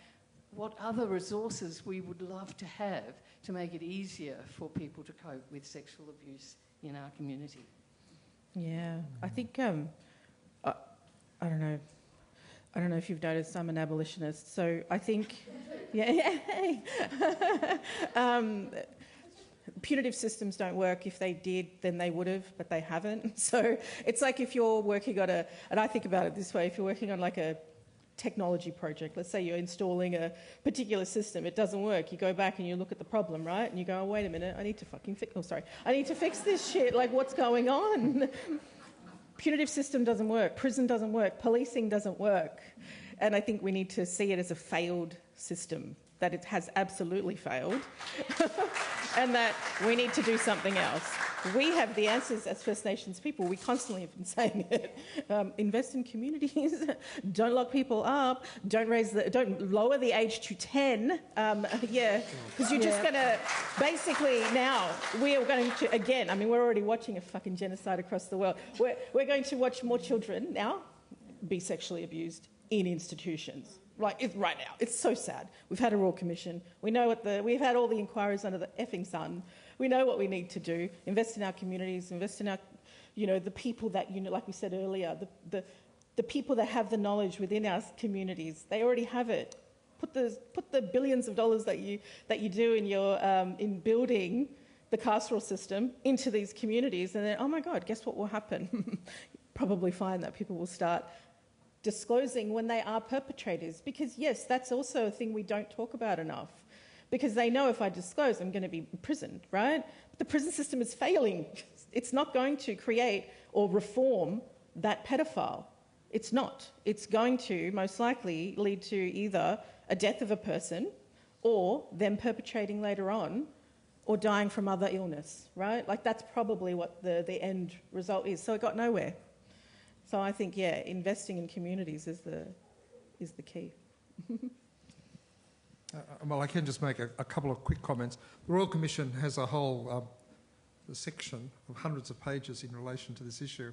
what other resources we would love to have to make it easier for people to cope with sexual abuse in our community. Yeah, I think, I don't know if you've noticed, I'm an abolitionist, so I think, punitive systems don't work. If they did, then they would have, but they haven't. So it's like if you're working on and I think about it this way, if you're working on like a technology project, let's say you're installing a particular system, it doesn't work, you go back and you look at the problem, right? And you go, oh, wait a minute, I need to fix this shit, like what's going on? Punitive system doesn't work, prison doesn't work, policing doesn't work. And I think we need to see it as a failed system, that it has absolutely failed, and that we need to do something else. We have the answers as First Nations people. We constantly have been saying it. Invest in communities. Don't lock people up. Don't lower the age to 10. Because you're just going to basically now we are going to again. I mean, we're already watching a fucking genocide across the world. We're going to watch more children now be sexually abused in institutions. Right now. It's so sad. We've had a Royal Commission. We know we've had all the inquiries under the effing sun. We know what we need to do. Invest in our communities, invest in our, the people that, like we said earlier, the people that have the knowledge within our communities. They already have it. Put the billions of dollars that you do in your in building the carceral system into these communities, and then, oh my God, guess what will happen? Probably find that people will start disclosing when they are perpetrators, because yes, that's also a thing we don't talk about enough, because they know if I disclose I'm going to be imprisoned, right? But the prison system is failing. It's not going to create or reform that pedophile. It's not. It's going to most likely lead to either a death of a person or them perpetrating later on or dying from other illness, right? Like that's probably what the end result is. So it got nowhere. So I think, investing in communities is the key. Well, I can just make a couple of quick comments. The Royal Commission has a whole section of hundreds of pages in relation to this issue.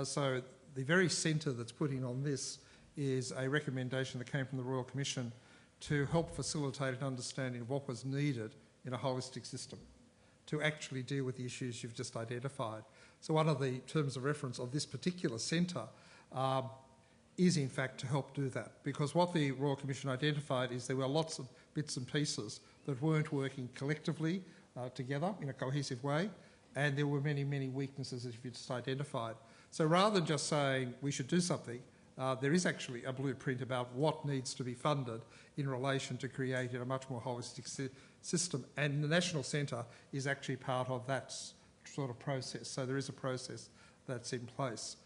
So the very centre that's putting on this is a recommendation that came from the Royal Commission to help facilitate an understanding of what was needed in a holistic system. to actually deal with the issues you've just identified. So one of the terms of reference of this particular centre is in fact to help do that, because what the Royal Commission identified is there were lots of bits and pieces that weren't working collectively together in a cohesive way, and there were many, many weaknesses as you've just identified. So rather than just saying we should do something, there is actually a blueprint about what needs to be funded in relation to creating a much more holistic system, and the National Centre is actually part of that sort of process. So there is a process that's in place.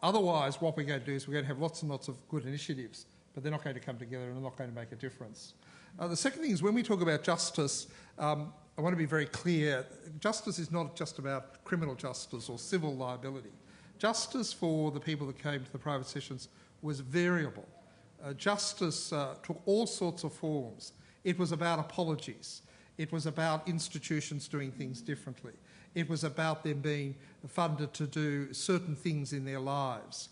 Otherwise, what we're going to do is we're going to have lots and lots of good initiatives, but they're not going to come together and they're not going to make a difference. The second thing is when we talk about justice, I want to be very clear, justice is not just about criminal justice or civil liability. Justice for the people that came to the private sessions was variable. Justice took all sorts of forms. It was about apologies. It was about institutions doing things differently. It was about them being funded to do certain things in their lives.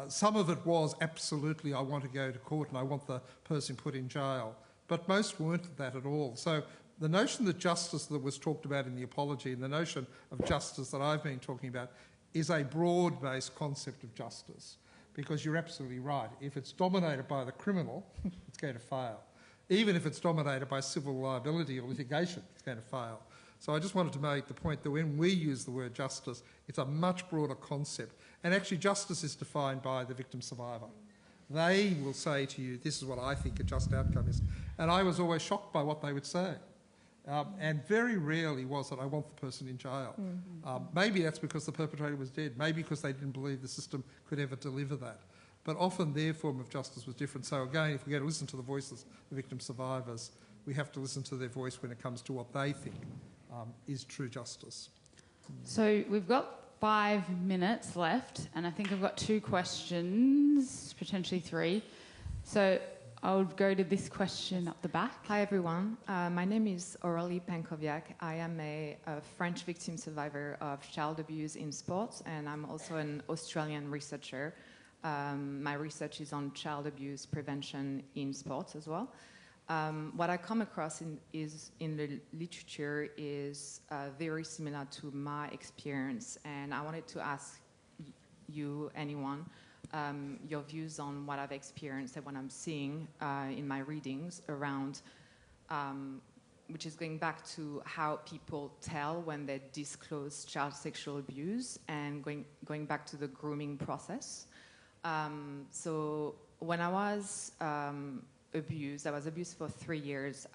Some of it was absolutely, I want to go to court and I want the person put in jail. But most weren't that at all. So the notion that justice that was talked about in the apology and the notion of justice that I've been talking about is a broad-based concept of justice, because you're absolutely right. If it's dominated by the criminal, it's going to fail. Even if it's dominated by civil liability or litigation, it's going to fail. So I just wanted to make the point that when we use the word justice, it's a much broader concept. And actually justice is defined by the victim survivor. They will say to you, this is what I think a just outcome is. And I was always shocked by what they would say. And very rarely was it, I want the person in jail. Maybe that's because the perpetrator was dead. Maybe because they didn't believe the system could ever deliver that. But often their form of justice was different. So again, if we're going to listen to the voices of the victim survivors, we have to listen to their voice when it comes to what they think is true justice. So we've got 5 minutes left, and I think I've got 2 questions, potentially 3. So I'll go to this question up the back. Hi everyone, my name is Aurélie Pankoviak. I am a French victim survivor of child abuse in sports, and I'm also an Australian researcher. My research is on child abuse prevention in sports as well. What I come across in the literature is very similar to my experience, and I wanted to ask you, anyone, your views on what I've experienced and what I'm seeing in my readings around, which is going back to how people tell when they disclose child sexual abuse, and going back to the grooming process. So when I was abused, I was abused for 3 years.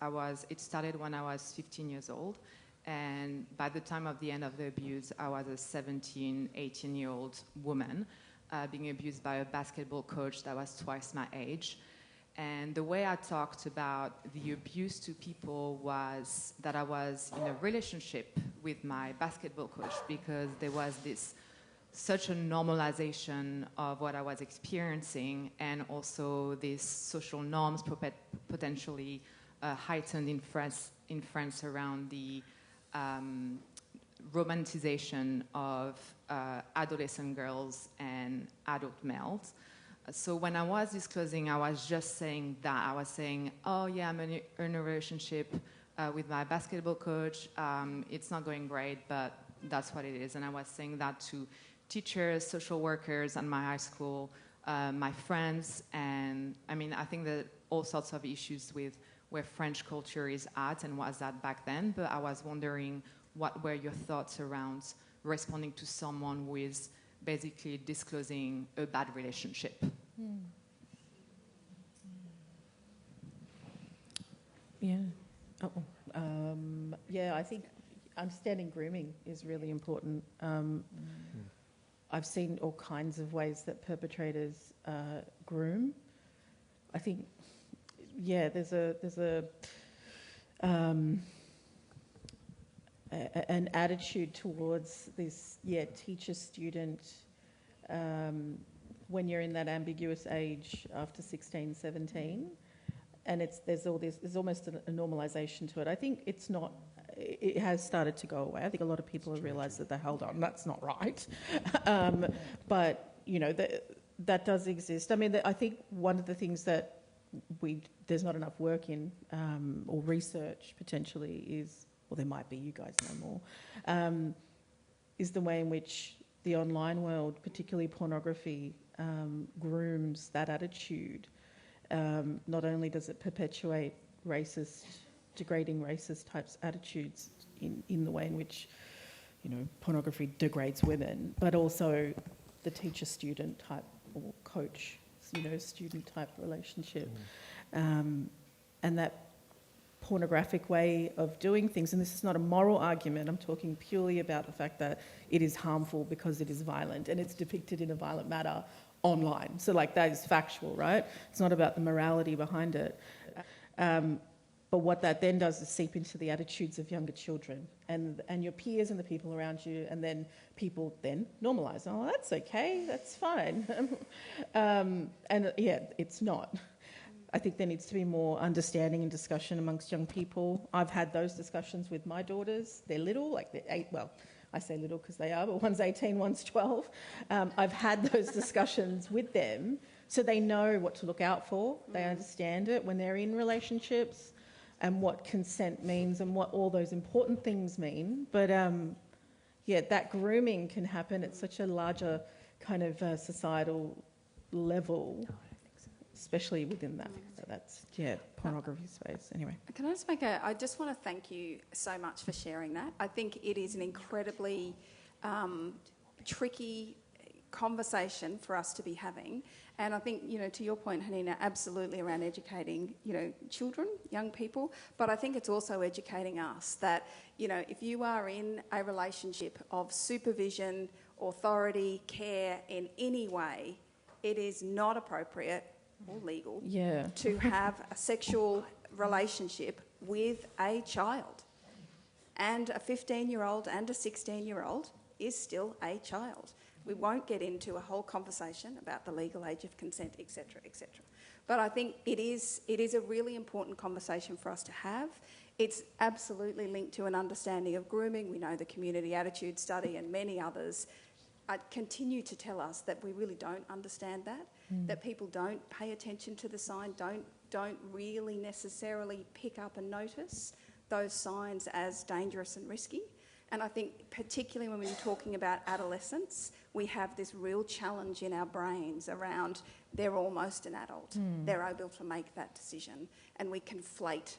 It started when I was 15 years old, and by the time of the end of the abuse, I was a 17, 18-year-old woman being abused by a basketball coach that was twice my age. And the way I talked about the abuse to people was that I was in a relationship with my basketball coach, because there was such a normalization of what I was experiencing, and also these social norms potentially heightened in France around the romanticization of adolescent girls and adult males. So when I was disclosing, I was just saying that. I was saying, oh yeah, I'm in a relationship with my basketball coach. It's not going great, but that's what it is. And I was saying that to teachers, social workers at my high school, my friends, and I mean, I think that all sorts of issues with where French culture is at and was at back then, but I was wondering what were your thoughts around responding to someone who is basically disclosing a bad relationship? Yeah. Yeah, I think understanding grooming is really important. I've seen all kinds of ways that perpetrators groom. I think, yeah, there's an attitude towards this, teacher-student, when you're in that ambiguous age after 16, 17, and there's almost a normalisation to it. I think it has started to go away. I think a lot of people have realised that, hold on, that's not right. But, you know, that does exist. I mean, I think one of the things that there's not enough work in, or research potentially, is or there might be, you guys know more, is the way in which the online world, particularly pornography, grooms that attitude. Not only does it perpetuate racist, degrading racist types attitudes in the way in which, pornography degrades women, but also the teacher-student type or coach, student type relationship. And that pornographic way of doing things, and this is not a moral argument, I'm talking purely about the fact that it is harmful because it is violent and it's depicted in a violent manner online. So that is factual, right? It's not about the morality behind it. But what that then does is seep into the attitudes of younger children and your peers and the people around you, and then people then normalise. Oh, that's okay, that's fine. It's not. I think there needs to be more understanding and discussion amongst young people. I've had those discussions with my daughters. They're little, they're 8, well, I say little because they are, but one's 18, one's 12. I've had those discussions with them so they know what to look out for. They understand it when they're in relationships and what consent means and what all those important things mean. But that grooming can happen at such a larger kind of societal level, especially within that's pornography space. Anyway. Can I just I just want to thank you so much for sharing that. I think it is an incredibly tricky conversation for us to be having. And I think, to your point, Hanina, absolutely around educating, children, young people. But I think it's also educating us that, if you are in a relationship of supervision, authority, care in any way, it is not appropriate or legal to have a sexual relationship with a child. And a 15-year-old and a 16-year-old is still a child. We won't get into a whole conversation about the legal age of consent, etc., etc. But I think it is a really important conversation for us to have. It's absolutely linked to an understanding of grooming. We know the community attitude study and many others continue to tell us that we really don't understand that people don't pay attention to the sign, don't really necessarily pick up and notice those signs as dangerous and risky. And I think particularly when we're talking about adolescents, we have this real challenge in our brains around they're almost an adult. They're able to make that decision. And we conflate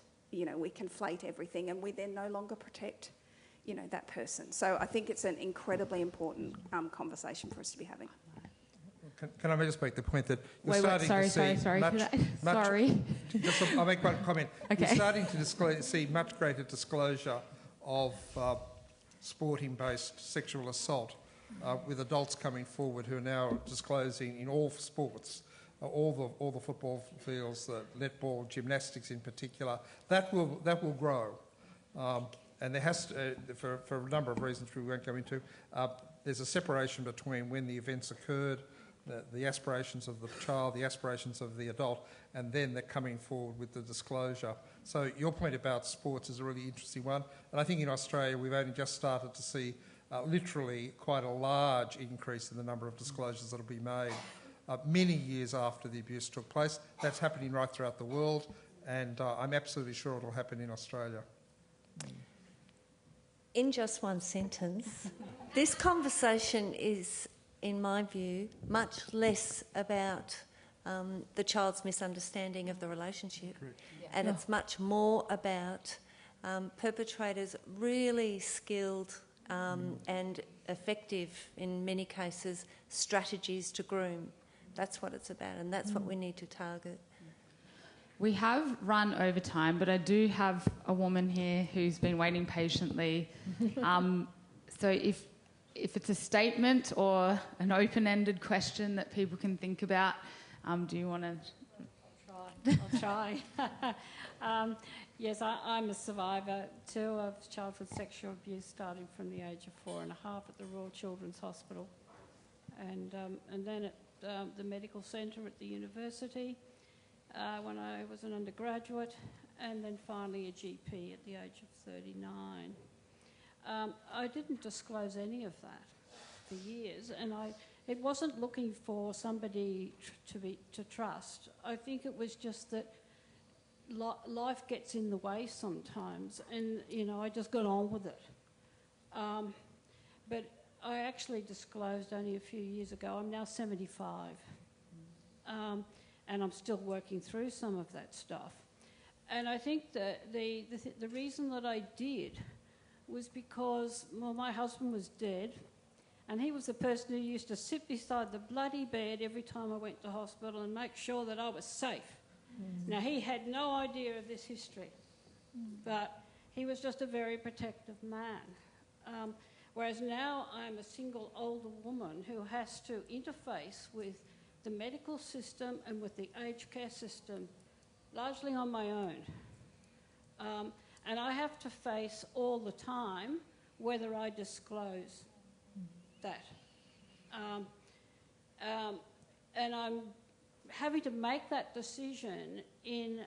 everything, and we then no longer protect, that person. So I think it's an incredibly important conversation for us to be having. Can I just make the point that you're starting to see Sorry. I'll make one comment. Okay. You're starting to see much greater disclosure of sporting-based sexual assault with adults coming forward who are now disclosing in all sports, all the football fields, the netball, gymnastics in particular. That will grow, and there has to, for a number of reasons we won't go into. There's a separation between when the events occurred, the aspirations of the child, the aspirations of the adult, and then they're coming forward with the disclosure. So your point about sports is a really interesting one. And I think in Australia we've only just started to see literally quite a large increase in the number of disclosures that will be made many years after the abuse took place. That's happening right throughout the world, and I'm absolutely sure it will happen in Australia. In just one sentence, this conversation is, in my view, much less about the child's misunderstanding of the relationship. And it's much more about perpetrators really skilled and effective, in many cases, strategies to groom. That's what it's about, and that's what we need to target. We have run over time, but I do have a woman here who's been waiting patiently. So if it's a statement or an open-ended question that people can think about, do you want to... I'll try. Yes, I'm a survivor too of childhood sexual abuse, starting from the age of 4.5 at the Royal Children's Hospital, and then at the medical centre at the university when I was an undergraduate, and then finally a GP at the age of 39. I didn't disclose any of that for years, and it wasn't looking for somebody to trust. I think it was just that life gets in the way sometimes, and I just got on with it. But I actually disclosed only a few years ago. I'm now 75, and I'm still working through some of that stuff. And I think that the reason that I did was because, well, my husband was dead, and he was the person who used to sit beside the bloody bed every time I went to hospital and make sure that I was safe. Now, he had no idea of this history, but he was just a very protective man. Whereas now I'm a single older woman who has to interface with the medical system and with the aged care system largely on my own. And I have to face all the time whether I disclose that. And I'm having to make that decision in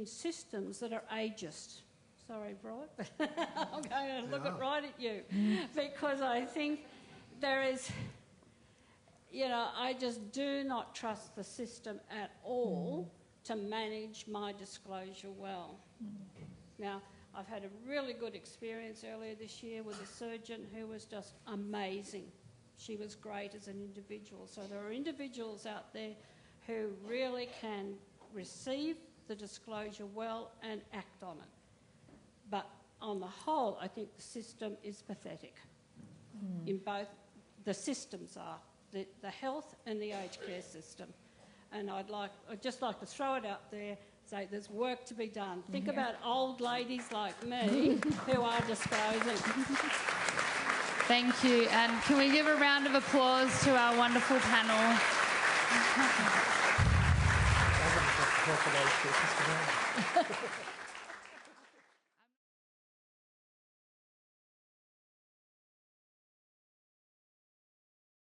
systems that are ageist. Sorry, Rod. I'm going to look right at you. Because I think there is, I just do not trust the system at all to manage my disclosure well. Now, I've had a really good experience earlier this year with a surgeon who was just amazing. She was great as an individual. So there are individuals out there who really can receive the disclosure well and act on it. But on the whole, I think the system is pathetic. In both, the systems are, the health and the aged care system. And I'd just like to throw it out there, say there's work to be done. Think about old ladies like me who are disclosing. Thank you. And can we give a round of applause to our wonderful panel?